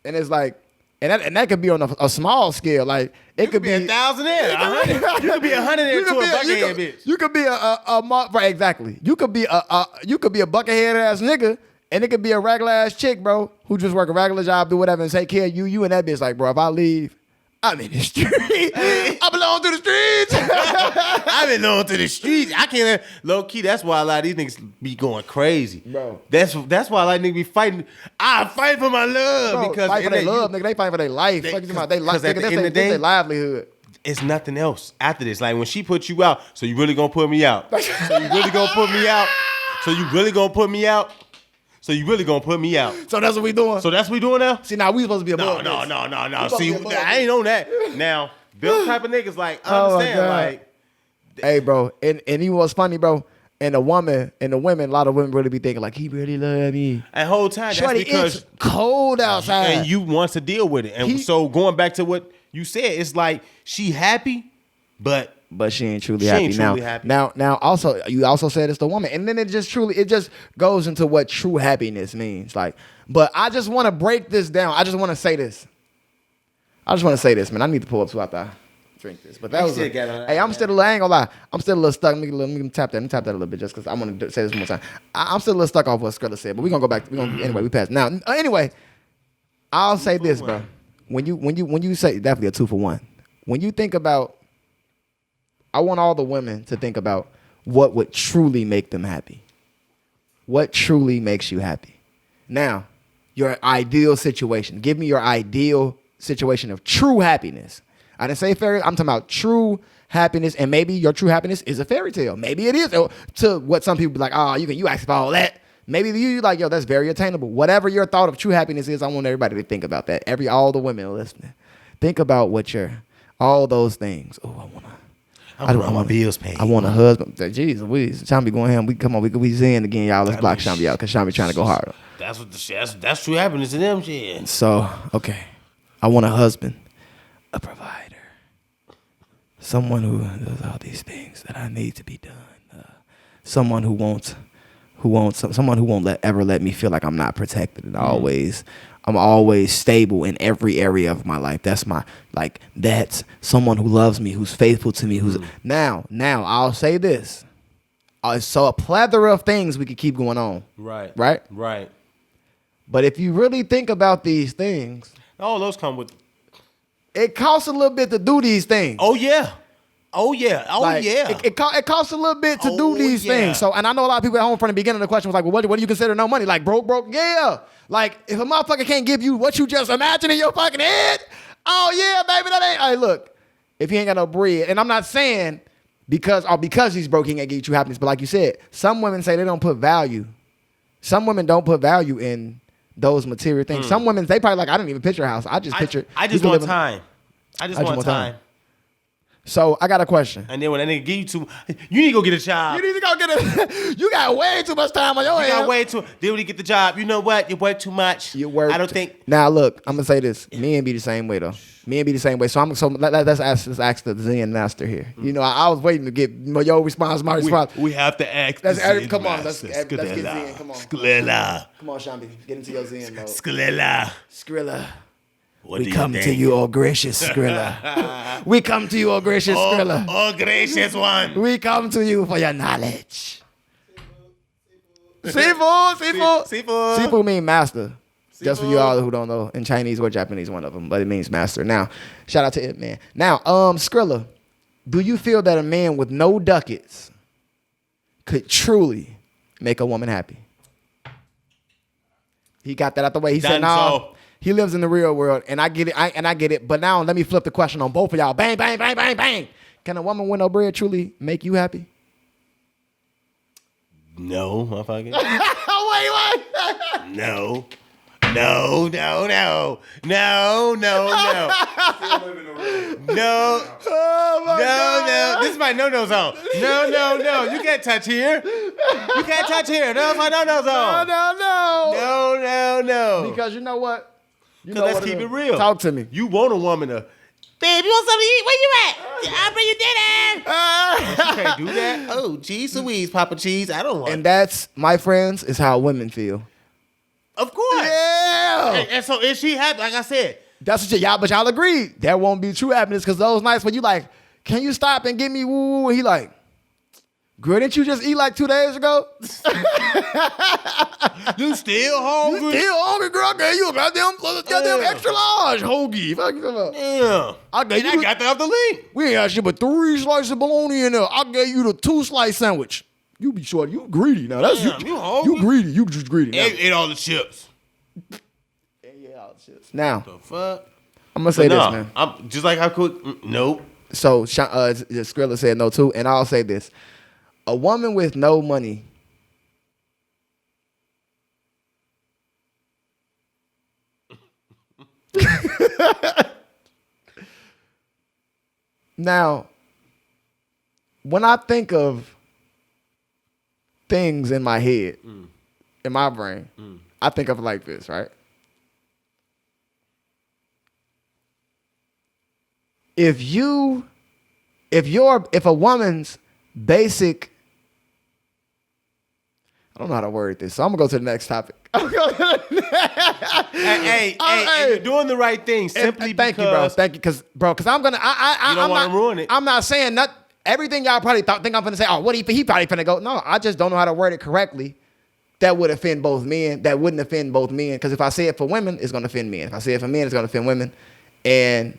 and it's like, and that could be on a small scale. Like, it could be 1,000 there, 100. You could be 100 there to a buckethead bitch. You could be right, exactly. You could be a buckethead ass nigga, and it could be a regular ass chick, bro, who just work a regular job, do whatever, and take care of you. You and that bitch, like, bro, if I leave, I'm in the street. I belong to the streets. I belong to the streets. I can't low key. That's why a lot of these niggas be going crazy, bro. That's why a lot of niggas be fighting. I fight for my love, bro, because fight for their love, nigga. They fight for their life. They life. At the end of the day, their livelihood. It's nothing else after this. Like when she put you out, so you really gonna put me out? So you really gonna put me out? So you really gonna put me out? So you really gonna put me out? So that's what we doing. So that's what we doing now? See, now we supposed to be above. No. See, I ain't on that. Now, them type of niggas, like, I understand, like. Hey, bro, and you know what's funny, bro? And the women, a lot of women really be thinking like, he really love me. And whole time, Shorty, that's because it's cold outside, and you want to deal with it. And so going back to what you said, it's like she happy, but she ain't truly happy. Now, also you also said it's the woman, and then it just goes into what true happiness means. Like, but I just want to break this down. I just want to say this, man. I need to pull up so after I drink this. But that was hey, I'm still I ain't gonna lie. I'm still a little stuck. Let me tap that a little bit just because I want to say this one more time. I'm still a little stuck off what Skrilla said, but we're gonna go back. Anyway, we passed. Now, anyway, I'll say this, bro. When you say definitely a 2-for-1. When you think about, I want all the women to think about what would truly make them happy. What truly makes you happy? Now, your ideal situation. Give me your ideal situation of true happiness. I didn't say fairy. I'm talking about true happiness, and maybe your true happiness is a fairy tale. Maybe it is to what some people be like, oh, you ask for all that. Maybe you like, yo, that's very attainable. Whatever your thought of true happiness is, I want everybody to think about that. All the women listening, think about all those things. Oh, I want my bills paid. I want a husband. Jeez, Tashamby going ham. We zen again, y'all. Let's block Tashamby out because Tashamby trying to go harder. That's true happiness to them, shit. So, okay, I want a husband, a provider, someone who does all these things that I need to be done. Someone who won't ever let me feel like I'm not protected, and I'm always stable in every area of my life. That's someone who loves me, who's faithful to me, who's now I'll say this. So a plethora of things we could keep going on. Right. But if you really think about these things, all those come with. It costs a little bit to do these things. Oh yeah. Oh yeah. Oh Like, yeah. It costs a little bit to do Oh, these yeah. things. So, and I know a lot of people at home from the beginning of the question was like, well, what do you consider no money? Like broke? Yeah. Like if a motherfucker can't give you what you just imagine in your fucking head, oh yeah, baby, that ain't. Hey, look, if he ain't got no bread, and I'm not saying because he's broke, he ain't gonna get you happiness. But like you said, some women say they don't put value. Some women don't put value in those material things. Some women, they probably like, I didn't even picture a house. I just pictured. I just want time. I just want time. So I got a question. And then when that nigga give you too, you need to go get a job. You need to go get a. You got way too much time on your hands. You got way too. Then when you get the job, you know what? You work too much. You work. I don't think. Now look, I'm gonna say this. Me and be the same way though. Me and be the same way. So let's ask the Zen master here. You know, I was waiting to get your response, my response. We have to ask. Come on, let's get Zen. Come on, Skrilla. Come on, Tashamby, get into your Zen mode. Skrilla. What we come to you, oh gracious Skrilla. We come to you, oh gracious Skrilla. Oh, gracious one. We come to you for your knowledge. Seafood. Seafood mean master. Just for you all who don't know, in Chinese or Japanese, one of them, but it means master. Now, shout out to it, man. Now, Skrilla, do you feel that a man with no ducats could truly make a woman happy? He got that out the way. He said, no. He lives in the real world, and I get it. I get it. But now let me flip the question on both of y'all. Bang, bang, bang, bang, bang. Can a woman with no bread truly make you happy? No, motherfucker. Wait. No. No. This is my no zone. No. You can't touch here. You can't touch here. That's my no zone. No. Because you know what? Let's keep it real. Talk to me. You want a woman to, babe, you want something to eat? Where you at? I'll bring you dinner. You can't do that. Oh, cheese Louise, Papa Cheese. I don't want And that's, my friends, is how women feel. Of course. Yeah. And so is she happy? Like I said. That's what y'all agree. That won't be true happiness because those nights when you like, can you stop and get me woo? And he like, girl, didn't you just eat like 2 days ago? You still hungry? Girl. I gave you a goddamn extra large hoagie. Fuck you about. Yeah. I got that off the link. We ain't asked you but 3 slices of bologna in there. I gave you the 2-slice sandwich. You be short. You greedy now. That's Damn, you hungry? You greedy. You just greedy now. Ate all the chips. Yeah, all the chips. Now, The fuck? I'm going to say this, man. I'm just like how could nope. So, Skrilla said no, too. And I'll say this. A woman with no money now, when I think of things in my head, in my brain, I think of it like this, right? If a woman's basic, I don't know how to word this, so I'm gonna go to the next topic. Hey, you're doing the right thing simply thank because. you, bro. Because I'm gonna, You don't want to ruin it. I'm not saying not everything y'all probably think I'm gonna say. Oh, what he probably finna go? No, I just don't know how to word it correctly. That would offend both men. That wouldn't offend both men. Because if I say it for women, it's gonna offend men. If I say it for men, it's gonna offend women. And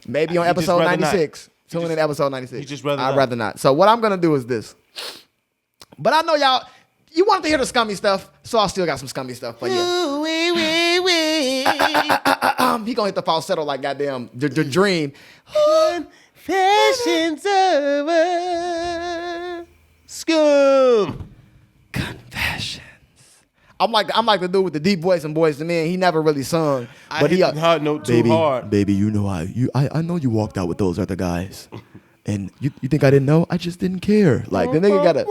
maybe on episode 96. Tune in episode 96. I'd rather not. So what I'm gonna do is this. But I know y'all. You wanted to hear the scummy stuff, so I still got some scummy stuff for you. He gonna hit the falsetto like goddamn the dream. Confessions over. Scum. Confessions. I'm like the dude with the deep voice and Boys to Men. He never really sung, but he hit the hard note too hard. Baby, you know I know you walked out with those other guys, and you think I didn't know? I just didn't care. Like the nigga got a.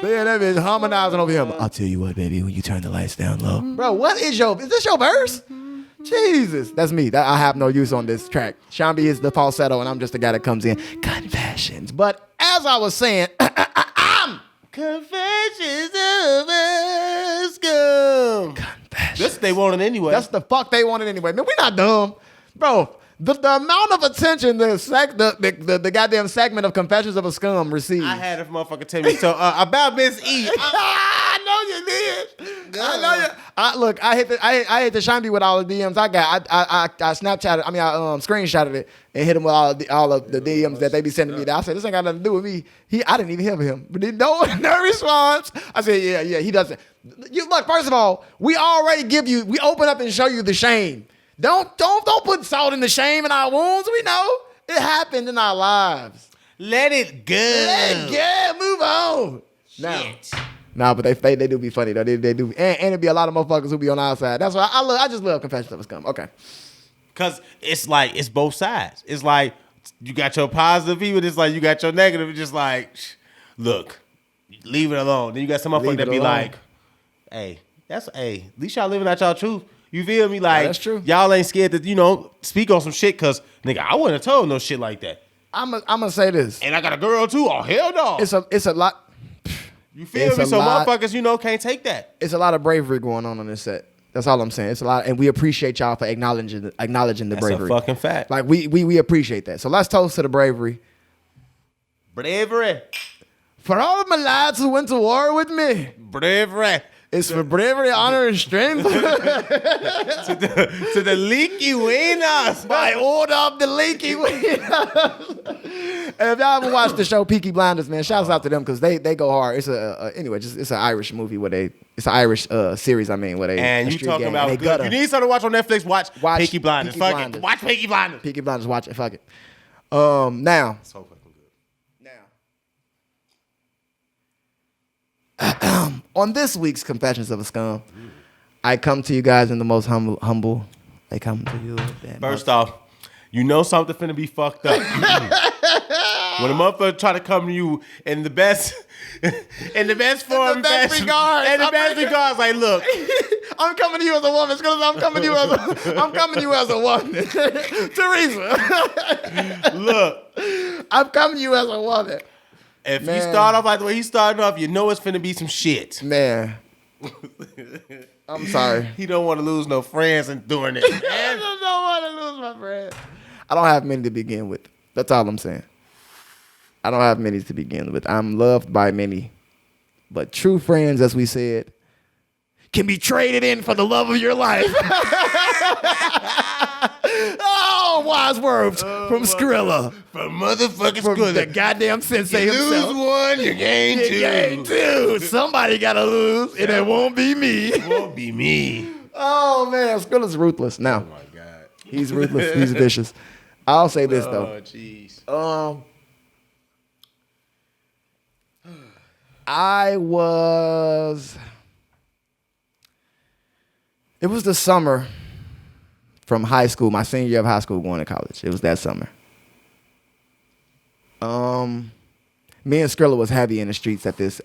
Man, that bitch harmonizing over him. I'll tell you what, baby, when you turn the lights down low. Bro, is this your verse? Jesus. That's me. I have no use on this track. Tashamby is the falsetto, and I'm just the guy that comes in. Confessions. But as I was saying, Confessions over. Scum. Confessions. That's what they wanted anyway. That's the fuck they wanted anyway. Man, we not dumb. Bro, the amount of attention the goddamn segment of Confessions of a Scum received. I had a motherfucker tell me. So about Miss E. I know you did. I hit the Tashamby with all the DMs I got. I Snapchatted. I screenshotted it and hit him with all of the DMs that they be sending me. I said this ain't got nothing to do with me. I didn't even hear from him, but no response. I said yeah. He doesn't. You look. First of all, we already we open up and show you the shame. Don't put salt in the shame in our wounds. We know it happened in our lives. Let it go. Move on. Nah, but they do be funny though. They do, and it be a lot of motherfuckers who be on our side. That's why I just love Confessions of a Scum. Okay, cause it's like it's both sides. It's like you got your positive people. It's like you got your negative. It's just like, look, leave it alone. Then you got some motherfucker that be like, hey, at least y'all living out y'all truth. You feel me? Like that's true. Y'all ain't scared to speak on some shit. Cause nigga, I wouldn't have told no shit like that. I'm gonna say this, and I got a girl too. Oh hell no! It's a lot. You feel me? So motherfuckers, can't take that. It's a lot of bravery going on this set. That's all I'm saying. It's a lot, and we appreciate y'all for acknowledging the bravery. That's a fucking fact. Like we appreciate that. So let's toast to the bravery. Bravery. For all of my lads who went to war with me. Bravery. It's for bravery, honor, and strength. to the leaky wieners. By order of the leaky wieners. And if y'all ever watched the show Peaky Blinders, man, shouts out to them because they go hard. It's it's an Irish movie it's an Irish series. Where they and you talking about good. You need something to watch on Netflix. Watch Peaky Blinders. Fuck it. Watch Peaky Blinders. Peaky Blinders. Watch it. Fuck it. Now. So fucking good. On this week's Confessions of a Scum, I come to you guys in the most humble. I come to you. First off, you know something finna be fucked up. When a motherfucker try to come to you in the best form, in the best regards, like, look, I'm coming to you as a woman. I'm coming to you as a woman, Teresa. Look, I'm coming to you as a woman. If you start off like the way he started off, you know it's finna be some shit. Man. I'm sorry. He don't want to lose no friends and doing it. I don't want to lose my friends. I don't have many to begin with. That's all I'm saying. I don't have many to begin with. I'm loved by many. But true friends, as we said, can be traded in for the love of your life. Oh, wise words from Skrilla. From motherfucking From Skrilla. the goddamn sensei you himself. lose one, you gain two. You gain two. Somebody got to lose, and it won't be me. It won't be me. Oh, man. Skrilla's ruthless. Now, Oh, my God. he's ruthless. He's vicious. I'll say this, though. Oh, jeez. It was the summer from high school, my senior year of high school going to college. It was that summer. Me and Skrilla was heavy in the streets at this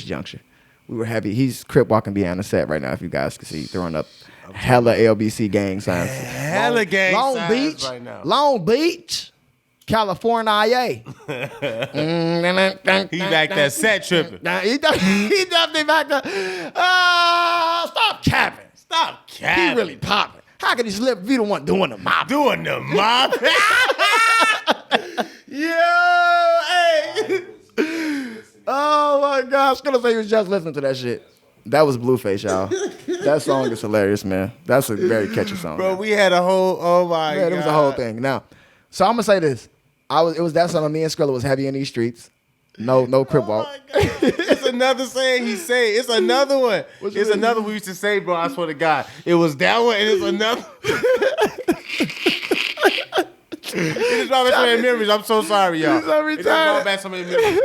juncture. We were heavy. He's crip walking behind the set right now, if you guys can see, throwing up hella LBC gang signs. Hella gang Long signs Beach, right now. Long Beach, California. He back there set tripping. He definitely back there. Stop capping. Stop capping. He really popping. How can he slip if you the one doing the mop? Doing the mop. Yo, hey. Oh my gosh. Gonna say he was just listening to that shit. That was Blueface, y'all. That song is hilarious, man. That's a very catchy song. Bro, we had a whole, oh my God. It was a whole thing. Now, so I'm gonna say this. It was that summer me and Skrilla was heavy in these streets. No crip walk. Oh my God. It's another saying he say. It's another one. It's another one we used to say, bro. I swear to God. It was that one and it's another. It just brought back so many memories. I'm so sorry, y'all. He's so it just brought back so many memories.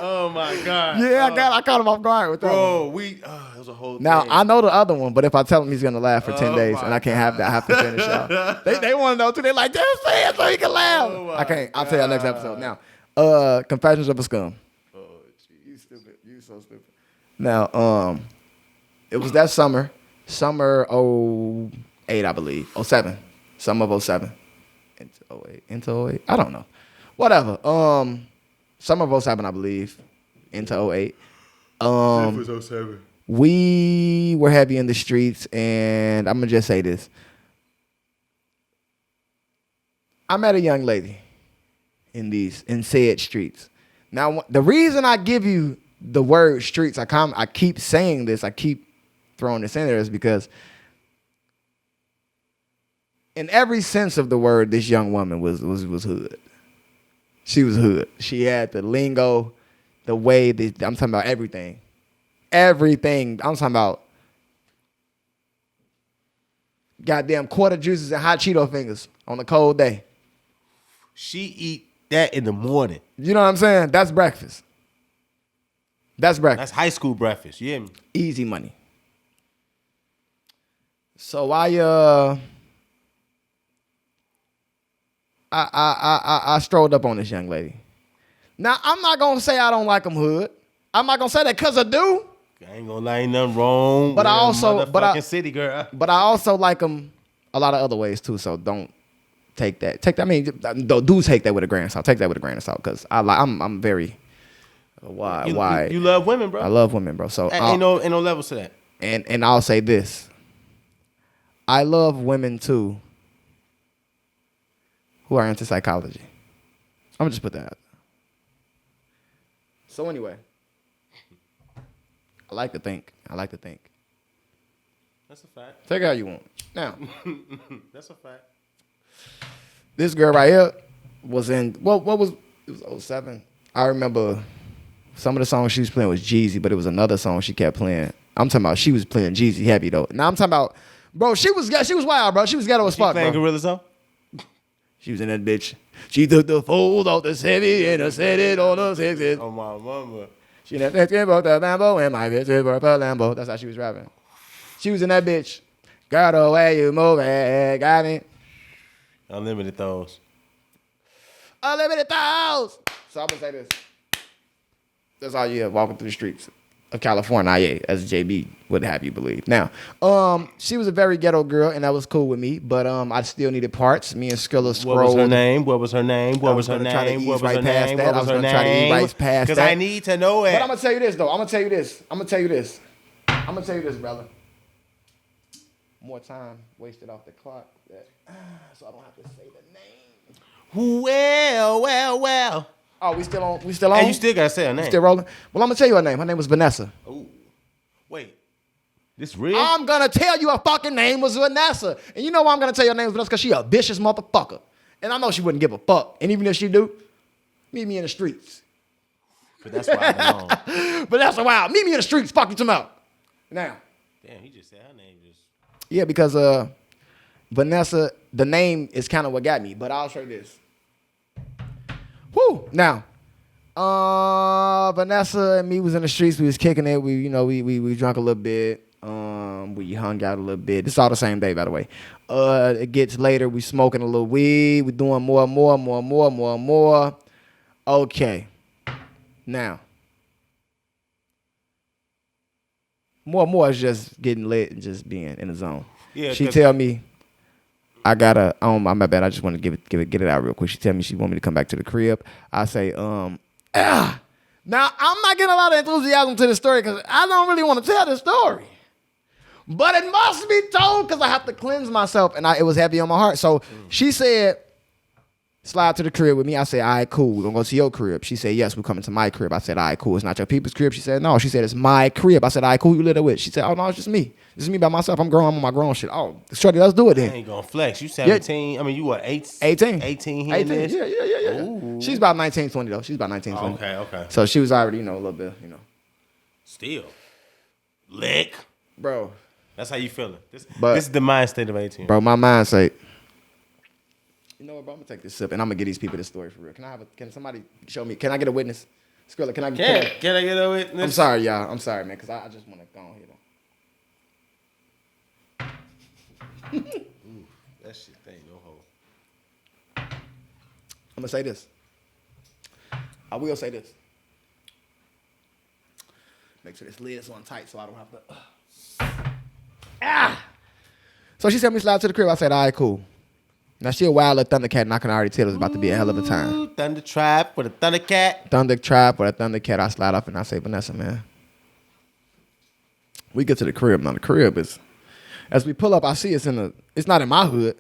Oh my God. Yeah, I caught him off guard with that Bro, one. it was a whole Now, thing. I know the other one, but if I tell him he's going to laugh for 10 days, and I can't have that, I have to finish y'all. They want to know, too. They're like, just say it so he can laugh. I can't. I'll tell y'all next episode. Now, Confessions of a Scum. Oh, geez. You stupid. You so stupid. Now, it was that summer 08, I believe. 07. Summer of 07. Into 08. I don't know. Whatever. Summer of 07, I believe. Into 08. It was 07. We were heavy in the streets, and I'm going to just say this. I met a young lady in said streets. Now, the reason I give you the word streets, I keep saying this, I keep throwing this in there is because in every sense of the word, this young woman was hood. She was hood. She had the lingo, the way that I'm talking about everything. Everything. I'm talking about goddamn quarter juices and hot Cheeto fingers on a cold day. She eat that in the morning. You know what I'm saying? That's breakfast. That's breakfast. That's high school breakfast. You hear me? Easy money. So I strolled up on this young lady. Now I'm not gonna say I don't like them hood. I'm not gonna say that because I do. I ain't gonna lie, ain't nothing wrong. But with I also, a but I, motherfucking city girl. but I also like them a lot of other ways too. So don't take that. I mean, do take that with a grain of salt. Take that with a grain of salt because I'm very. Why? You love women, bro. I love women, bro. So ain't no levels to that. And I'll say this. I love women too who are into psychology. I'm gonna just put that out. So anyway, I like to think. That's a fact. Take it how you want. Now, That's a fact. this girl right here was in what was it was 07. I remember some of the songs she was playing was Jeezy, but it was another song she kept playing. I'm talking about she was playing Jeezy heavy though. Now I'm talking about, bro, she was wild, bro. She was ghetto as fuck, Playing bro. Gorilla song? She was in that bitch. She took the fold off the Chevy and set it on the sixes. Oh my mama. She left that about the Lambo and my bitch is for Lambo. That's how she was rapping. She was in that bitch. Girl, the way you move it, got me. Unlimited those. Unlimited thoughts. So I'm gonna say this. That's all you have walking through the streets of California, as JB would have you believe. Now, she was a very ghetto girl, and that was cool with me. But I still needed parts. Me and Skrilla scrolled. What was her name? What was her name? What was her name? What was her name? What was her name? Because I need to know it. But I'm gonna tell you this, though. I'm gonna tell you this, brother. More time wasted off the clock, so I don't have to say the name. Well. Oh, we still on? And you still gotta say her name. Still rolling? Well, I'm gonna tell you her name. Her name was Vanessa. Ooh. Wait. This real? I'm gonna tell you her fucking name was Vanessa. And you know why I'm gonna tell you her name was Vanessa? Because she a vicious motherfucker. And I know she wouldn't give a fuck. And even if she do, meet me in the streets. But that's why I belong. But that's wild. Meet me in the streets. Fuck you tomorrow. Now. Damn, he just said her name just. Yeah, because Vanessa, the name is kind of what got me. But I'll show you this. Woo! Now, Vanessa and me was in the streets. We was kicking it. We drank a little bit. We hung out a little bit. It's all the same day, by the way. It gets later. We smoking a little weed. We doing more. Okay. Now, more is just getting lit and just being in the zone. Yeah. She tell me, I gotta, my bad. I just want to get it out real quick. She tell me she want me to come back to the crib. I say, Now I'm not getting a lot of enthusiasm to this story because I don't really want to tell this story. But it must be told because I have to cleanse myself, and it was heavy on my heart. So she said, slide to the crib with me. I said, all right, cool. We're going to go to your crib. She said, yes, we're coming to my crib. I said, all right, cool. It's not your people's crib. She said, no. She said, it's my crib. I said, all right, cool. You live there with? She said, oh, no, it's just me. This is me by myself. I'm grown. I'm on my grown shit. Oh, shorty, let's do it then. I ain't going to flex. You 17. Yeah. I mean, you what, 18? 18. 18 here 18. This? Yeah. Ooh. She's about 19, 20, though. She's about 19, 20. Okay. So she was already, a little bit, Still. Lick. Bro. That's how you feeling. This is the mind state of 18. Bro, my mind say, you know what, bro? I'm gonna take this sip and I'm gonna get these people this story for real. Can somebody show me? Can I get a witness? Skrilla, can I get a witness? I'm sorry, y'all. I'm sorry, man, because I just want to go on here. Ooh, that shit ain't no hoe. I'm gonna say this. I will say this. Make sure this lid is on tight so I don't have to. So she sent me slide to the crib. I said, all right, cool. Now she a wild little Thundercat, and I can already tell it's about to be a hell of a time. Ooh, Thunder Trap with a Thundercat. Thunder Trap with a Thundercat. I slide up and I say, Vanessa, man. We get to the crib. Now the crib is, as we pull up, I see it's not in my hood.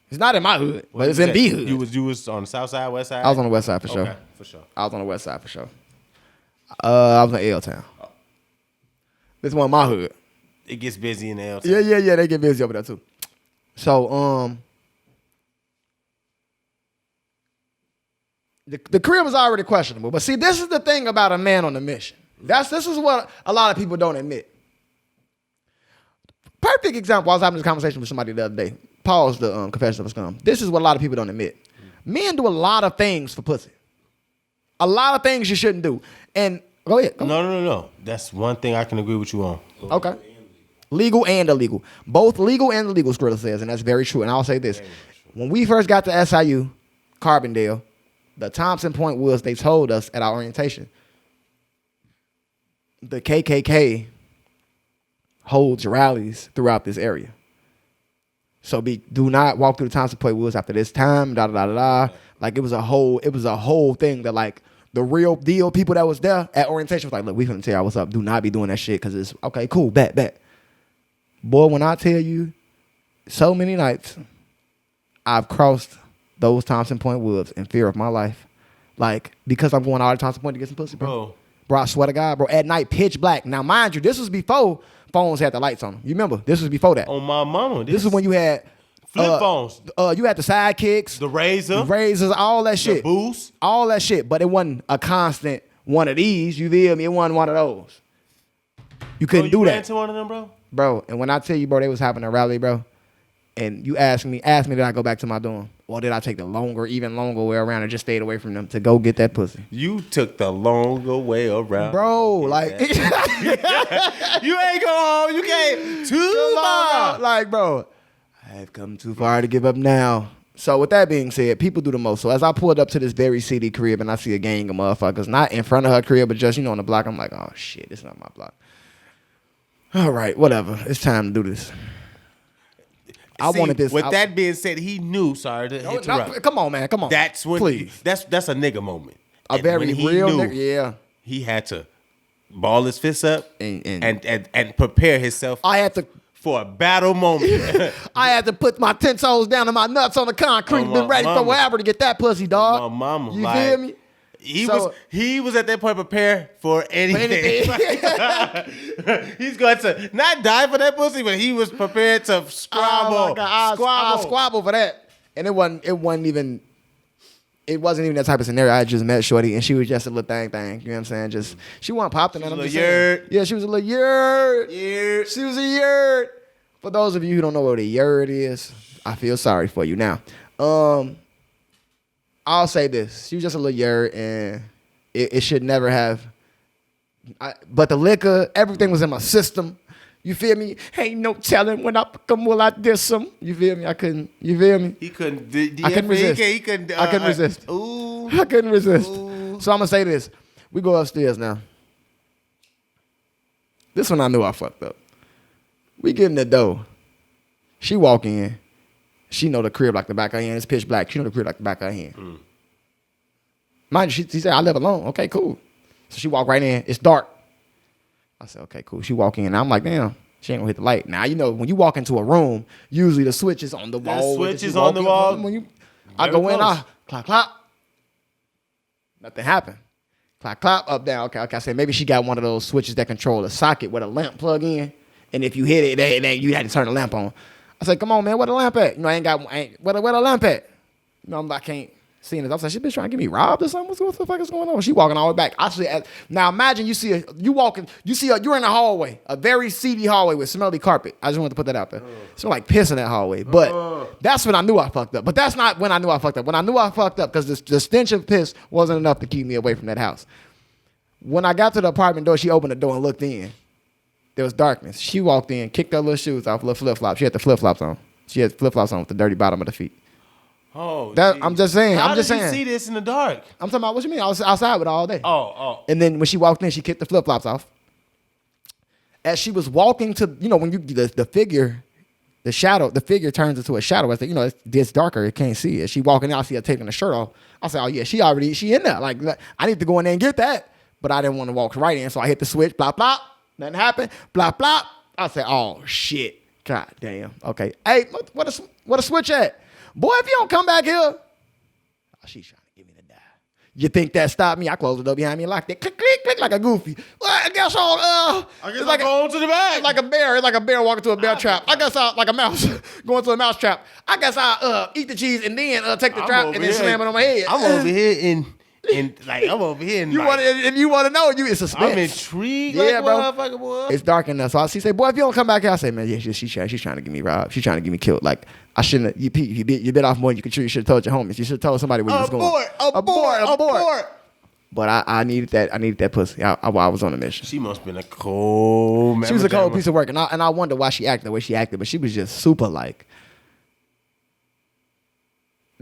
It's not in my hood, but it's in B hood. You was on the south side, west side? I was on the west side for sure. Okay, for sure. I was on the west side for sure. I was in L-Town. This wasn't my hood. It gets busy in the L. Yeah. They get busy over there too. So the crib is already questionable. But see, this is the thing about a man on a mission. This is what a lot of people don't admit. Perfect example. I was having this conversation with somebody the other day. Pause the confession of a scum. This is what a lot of people don't admit. Men do a lot of things for pussy. A lot of things you shouldn't do. And go ahead. No. That's one thing I can agree with you on. Okay. Legal and illegal. Both legal and illegal, Skrilla says, and that's very true. And I'll say this. When we first got to SIU, Carbondale, the Thompson Point Woods, they told us at our orientation, the KKK holds rallies throughout this area. So do not walk through the Thompson Point Woods after this time, Like it was a whole thing that like the real deal people that was there at orientation was like, look, we finna tell y'all what's up. Do not be doing that shit because it's okay, cool, bet. Boy, when I tell you, so many nights I've crossed those Thompson Point Woods in fear of my life. Like, because I'm going all the Thompson Point to get some pussy, bro. Bro, I swear to God, bro, at night, pitch black. Now, mind you, this was before phones had the lights on them. You remember? This was before that. On my mama. This is when you had flip phones. You had the sidekicks, the razors, all that shit. The boost. All that shit. But it wasn't a constant one of these. You feel me? It wasn't one of those. You couldn't do that. You ran into one of them, bro? Bro, and when I tell you, bro, they was having a rally, bro, and you asked me, did I go back to my dorm? Or did I take the even longer way around and just stayed away from them to go get that pussy? You took the longer way around. Bro, like. You ain't go home. You came too far. Like, bro, I have come too far to give up now. So with that being said, people do the most. So as I pulled up to this very seedy crib and I see a gang of motherfuckers, not in front of her crib, but just, on the block, I'm like, oh, shit, this is not my block. All right, whatever. It's time to do this. I wanted this. With that being said, he knew. Sorry to interrupt. No, come on, man. Come on. That's when. Please. That's a nigga moment. A very real nigga. Yeah. He had to ball his fists up and prepare himself. I had to for a battle moment. I had to put my 10 toes down and my nuts on the concrete and been ready for whatever to get that pussy, dog. My mama. You feel me? He was at that point prepared for anything. He's going to not die for that pussy, but he was prepared to squabble. Oh my God, I'll squabble for that. And it wasn't even that type of scenario. I just met Shorty and she was just a little thing. You know what I'm saying? She wasn't popping. She was a little yurt. Yeah, she was a little yurt. She was a yurt. For those of you who don't know what a yurt is, I feel sorry for you now. I'll say this. She was just a little yurt, and it should never have. But the liquor, everything was in my system. You feel me? Ain't no telling when I come, will I diss him? You feel me? I couldn't. You feel me? He couldn't. I couldn't resist. He couldn't. I couldn't resist. Ooh. I couldn't resist. Ooh. So I'm gonna say this. We go upstairs now. This one I knew I fucked up. We get in the door. She walk in. She know the crib like the back of her hand. It's pitch black. She know the crib like the back of her hand. Mind you, she said, I live alone. Okay, cool. So she walk right in. It's dark. I said, okay, cool. She walk in. I'm like, damn, she ain't gonna hit the light. Now, when you walk into a room, usually the switch is on the wall. The switch is on the wall. I go in, clap, clap. Nothing happened. Clap, clap, up, down. Okay. I said, maybe she got one of those switches that control a socket with a lamp plug in. And if you hit it, you had to turn the lamp on. I said, come on, man, where the lamp at? Where the lamp at? I can't see it. I was like, she been trying to get me robbed or something? What the fuck is going on? She walking all the way back. I said, now imagine you're in a hallway, a very seedy hallway with smelly carpet. I just wanted to put that out there. It smelled like piss in that hallway. But that's when I knew I fucked up. But that's not when I knew I fucked up. When I knew I fucked up, because the stench of piss wasn't enough to keep me away from that house. When I got to the apartment door, she opened the door and looked in. There was darkness. She walked in, kicked her little shoes off, little flip-flops. She had the flip-flops on. She had flip-flops on with the dirty bottom of the feet. Oh, I'm just saying. How did you see this in the dark? I'm talking about, what you mean? I was outside with her all day. Oh. And then when she walked in, she kicked the flip-flops off. As she was walking to, when the figure, the figure turns into a shadow. It's darker. You can't see it. She walking out, I see her taking the shirt off. I said, oh yeah, she in there. Like, I need to go in there and get that. But I didn't want to walk right in, so I hit the switch, blah, blah. Nothing happened. Blah, blah. I said, oh, shit. God damn. Okay. Hey, what a switch at? Boy, if you don't come back here. Oh, she's trying to get me to die. You think that stopped me? I closed the door behind me and locked it. Click, click, click like a goofy. Well, I guess It's like going to the back. It's like a bear. It's like a bear walking to a bear trap. I guess I'll, like a mouse going to a mouse trap. I guess I'll eat the cheese and then take the trap and then slam it on my head. I'm over here in I'm over here in you want if you want to know, it's suspense. I'm intrigued. Yeah, like, bro. Motherfucker, boy. It's dark enough. So she say, boy, if you don't come back here, I say, man, yeah, she's trying to get me robbed. She's trying to get me killed. Like, I shouldn't have, you bit off more than you could chew. You should have told your homies. You should have told somebody where you was going. Abort. But I needed that pussy. I was on a mission. She must have been a cold. She was a cold piece of work, and I wonder why she acted the way she acted. But she was just super like,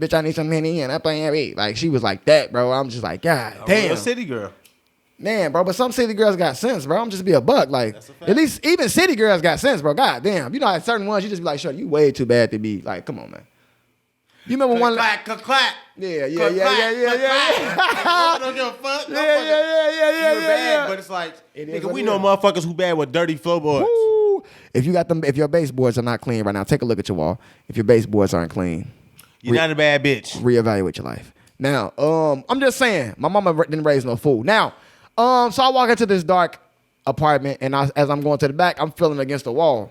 bitch, I need some Henny and I play every. Like she was like that, bro. I'm just like, God damn, a city girl. Man, bro. But some city girls got sense, bro. I'm just be a buck. Like at least even city girls got sense, bro. God damn, you know, at certain ones you just be like, sure, you way too bad to be like, come on, man. You remember one? Clack. Yeah. I don't give a fuck. Yeah. You're bad, but it's like, nigga, we know motherfuckers who bad with dirty floorboards. Woo. If you got them, if your baseboards are not clean right now, take a look at your wall. If your baseboards aren't clean, you're not a bad bitch. Reevaluate your life. Now, I'm just saying, my mama didn't raise no fool. Now, so I walk into this dark apartment, and as I'm going to the back, I'm feeling against the wall.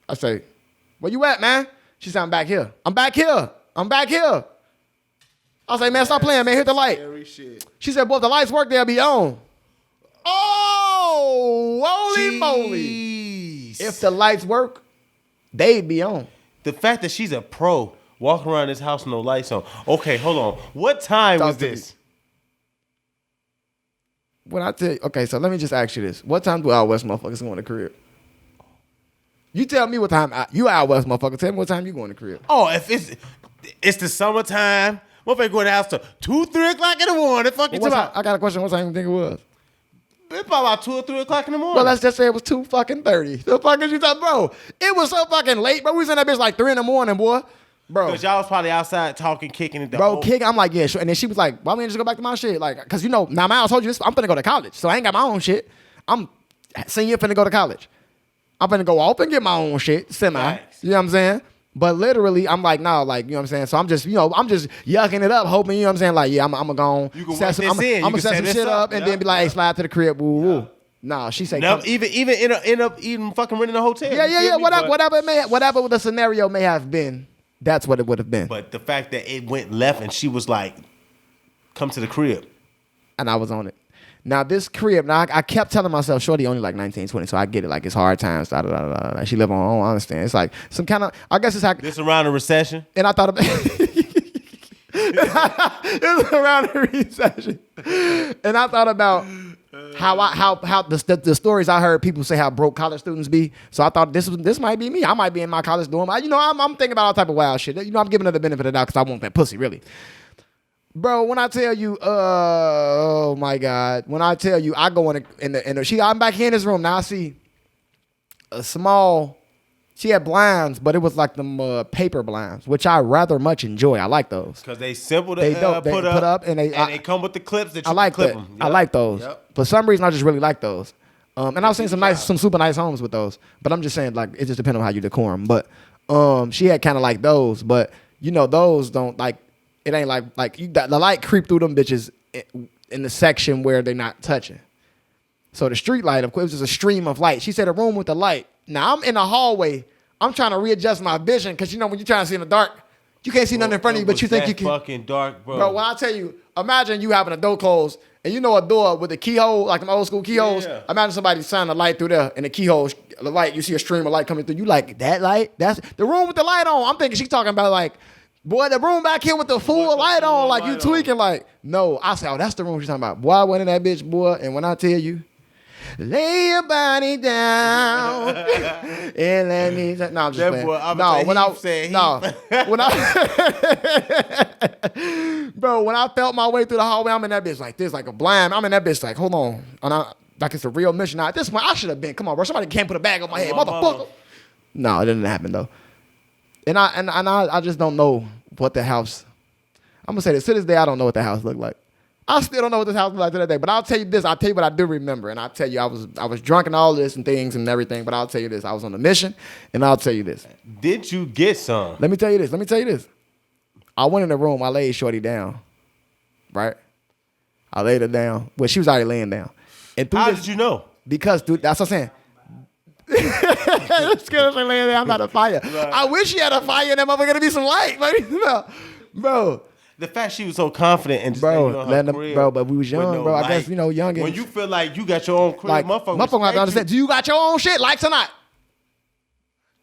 I say, "Where you at, man?" She said, "I'm back here. I'm back here. I was like, "Man, stop playing, man. Hit the light." She said, "Boy, if the lights work, they'll be on." Oh, holy moly. If the lights work, they'd be on. The fact that she's a pro walking around this house with no lights on. Okay, hold on. What time was this? When I tell you, okay, so let me just ask you this. What time do Out West motherfuckers go in the crib? You tell me what time you Out West motherfucker. Tell me what time you go in the crib. Oh, if it's the summertime, motherfucker go in the house till 2, 3 o'clock in the morning. Fuck it about. I got a question. What time you think it was? It's probably about 2 or 3 o'clock in the morning. Well, let's just say it was 2:30. The fuck is you talking, bro? It was so fucking late, bro. We was in that bitch like 3 in the morning, boy. Bro. Because y'all was probably outside talking, kicking it. Kicking. I'm like, yeah, sure. And then she was like, why we ain't just go back to my shit? Like, because, you know, now I told you this, I'm finna go to college. So I ain't got my own shit. I'm senior finna go to college. I'm finna go off and get my own shit, semi. Nice. You know what I'm saying? But literally, I'm like, no, like, you know what I'm saying? So I'm just, I'm just yucking it up, hoping, you know what I'm saying? Like, yeah, I'm going to go on. Set some shit up and then be like, hey, slide to the crib, woo, woo. Nah, she said, no, even end up even fucking renting a hotel. Yeah. Whatever the scenario may have been, that's what it would have been. But the fact that it went left and she was like, come to the crib. And I was on it. Now, this crib, I kept telling myself, shorty only like 19, 20, so I get it. Like, it's hard times, da, da, da, da, da. She live on her own, I understand. It's like some kind of, I guess it's how. This around a recession? And I thought about it was around a recession. And I thought about how the stories I heard people say how broke college students be. So I thought this might be me. I might be in my college dorm. I'm thinking about all type of wild shit. You know, I'm giving her the benefit of the doubt because I want that pussy, really. Bro, when I tell you, oh my God, when I tell you, I go in the I'm back here in this room now. I see a small. She had blinds, but it was like them paper blinds, which I rather much enjoy. I like those because they simple to put up, and they come with the clips that you can clip them. Yep. I like those. Yep. For some reason, I just really like those. And I've seen some super nice homes with those. But I'm just saying, like, it just depends on how you decor them. But she had kind of like those, but you know, those don't like. It ain't like you got the light creep through them bitches in the section where they're not touching. So the street light, of course, was just a stream of light. She said a room with the light. Now I'm in the hallway. I'm trying to readjust my vision because you know when you're trying to see in the dark, you can't see nothing in front of you, but you think you can. Fucking dark, bro. Bro, when I tell you, imagine you having a door closed and you know a door with a keyhole, like them old school keyholes. Yeah. Imagine somebody shining a light through there and the keyhole, the light, you see a stream of light coming through. You like that light? That's the room with the light on. I'm thinking she's talking about like. Boy, the room back here with the full light on, like you tweaking, like, no. I said, oh, that's the room she's talking about. Boy, I went in that bitch, boy, and when I tell you, lay your body down and let me. No, I'm just playing. Bro, when I felt my way through the hallway, I'm in that bitch like this, like a blind. I'm in that bitch like, hold on, like it's a real mission. Now at this point, I should have been. Come on, bro, somebody can't put a bag on my head, motherfucker. No, it didn't happen though. And I just don't know what the house. I'm gonna say this to this day, I don't know what the house looked like. I still don't know what this house looked like to that day. But I'll tell you this. I'll tell you what I do remember. And I'll tell you I was drunk and all this and things and everything. But I'll tell you this. I was on a mission. And I'll tell you this. Did you get some? Let me tell you this. I went in the room. I laid shorty down. Right? I laid her down. Well, she was already laying down. And through How this, did you know? Because that's what I'm saying. Skrilla ain't laying there. I'm not a fire. Right. I wish she had a fire and that motherfucker to be some light. Like, bro. The fact she was so confident and just Bro, letting you in her letting them- crib bro, but we was with young, no bro. I light. guess, young. When you feel like you got your own crib, Like, motherfucker have to respect understand. Do you got your own shit, lights or not?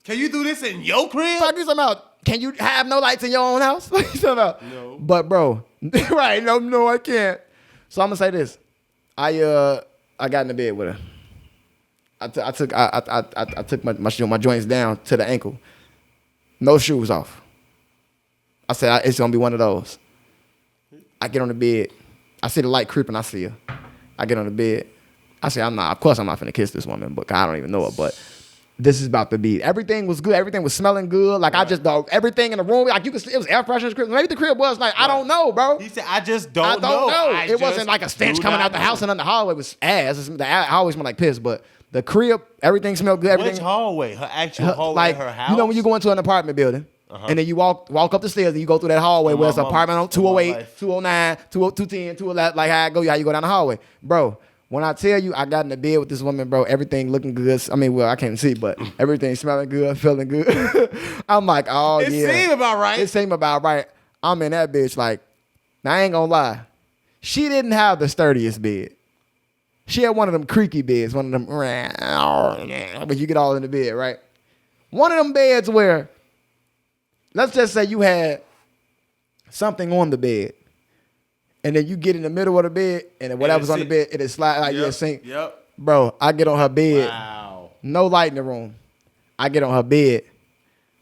Can you do this in your crib? Fuck you talking about? Can you have no lights in your own house? What you talking about? No. But bro, right? No, I can't. So I'm gonna say this. I got in the bed with her. I took my joints down to the ankle. No shoes off. I said it's gonna be one of those. I get on the bed. I see the light creeping. I see her. I get on the bed. I say of course I'm not finna kiss this woman, but I don't even know her. But this is about to be. Everything was good. Everything was smelling good. Like I just everything in the room. Like you could. It was air freshener. Crib. Maybe the crib was like I don't know, bro. He said, I just I don't don't know. I It wasn't just like a stench do coming not out the know. house and on the hallway was ass. The hallway smelled like piss, but the crib, everything smelled good. Everything Which hallway? Her actual hallway like in her house? you know when you go into an apartment building. And then you walk up the stairs and you go through that hallway In where my it's an apartment on in my 208, life. 209, 210, 211, like how you go down the hallway. Bro, when I tell you I got in the bed with this woman, bro, everything looking good. I mean, well, I can't see, but everything smelling good, feeling good. I'm like, oh It yeah. seemed about right. It seemed about right. I'm in that bitch like, now I ain't gonna lie. She didn't have the sturdiest bed. She had one of them creaky beds, one of them, but you get all in the bed, right? One of them beds where, let's just say you had something on the bed, and then you get in the middle of the bed, and then whatever's on the bed, it is slide like you sink. Yep. Bro, I get on her bed, Wow. no light in the room. I get on her bed,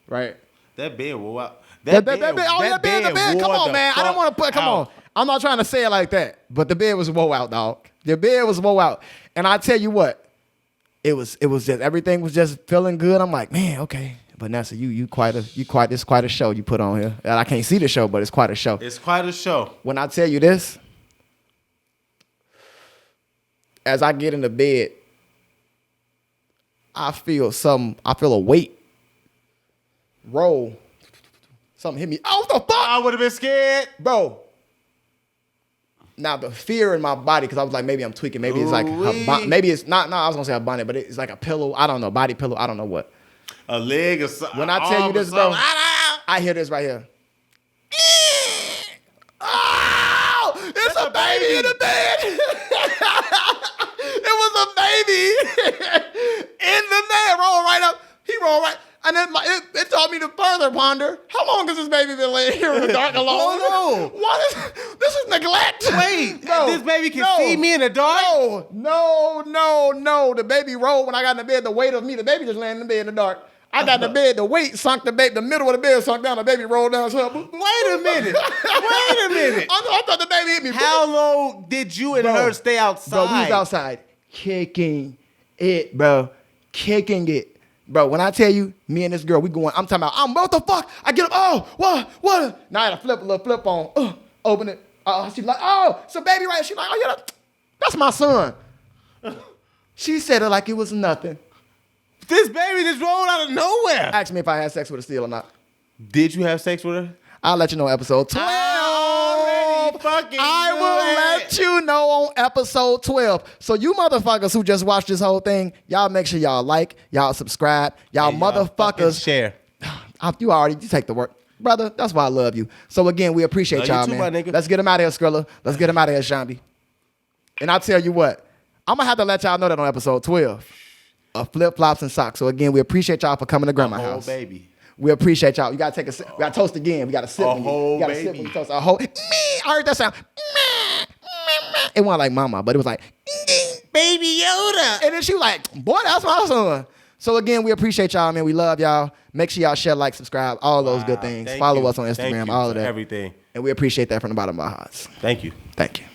right? That bed wore out. That bed, oh, that bed in the bed. Come wore on, the man. I don't want to fuck put. Come on. out. I'm not trying to say it like that, but the bed was woe out, dog. The bed was woe out, and I tell you what, it was just everything was just feeling good. I'm like, man, okay. But Nessa, it's quite a show you put on here. And I can't see the show, but it's quite a show. It's quite a show. When I tell you this, as I get in the bed, I feel a weight roll. Something hit me. Oh, what the fuck? I would have been scared. Bro. Now the fear in my body, because I was like, maybe I'm tweaking. Maybe it's like, maybe it's not. No, I was gonna say a bonnet, but it's like a pillow. I don't know, body pillow. I don't know what. A leg or something. When I tell you this, bro, I hear this right here. Oh, it's a baby in the bed. It was a baby in the bed. Roll right up. He rolled right. And then it taught me to further ponder. How long has this baby been laying here in the dark alone? Oh, no. What is this? Is neglect. Wait, this baby can see me in the dark? No. The baby rolled when I got in the bed. The weight of me, the baby just laying in the bed in the dark. I got in the bed. The weight sunk the baby. The middle of the bed sunk down. The baby rolled down. So, Wait a minute. I thought the baby hit me. How long did you and her stay outside? Bro, we was outside kicking it, bro. Kicking it. Bro, when I tell you, me and this girl, we going, I'm talking about, what the fuck? I get up, oh, what? Now I had a little flip on, open it. She's like, oh, it's a baby right here. She's like, oh, yeah, that's my son. She said it like it was nothing. This baby just rolled out of nowhere. Ask me if I had sex with her still or not. Did you have sex with her? I'll let you know episode 12. I will let you know on episode 12. So you motherfuckers who just watched this whole thing, y'all make sure y'all like, y'all subscribe, y'all motherfuckers. Share. You take the work. Brother, that's why I love you. So again, we appreciate Love you y'all, too, man. my nigga. Let's get him out of here, Skrilla. Let's get him out of here, Tashamby. And I'll tell you what, I'm going to have to let y'all know that on episode 12. Flip-flops and socks. So again, we appreciate y'all for coming to Grandma's house. Baby. We appreciate y'all. You gotta take a sip. We gotta toast again. We gotta sip. Whole you gotta baby. sip when you toast. A whole. I heard that sound. It wasn't like mama, but it was like Baby Yoda. And then she was like, boy, that's my son. So again, we appreciate y'all, man. We love y'all. Make sure y'all share, like, subscribe, all those good things. Thank Follow you. us on Thank Instagram, you all of for that. everything. And we appreciate that from the bottom of our hearts. Thank you. Thank you.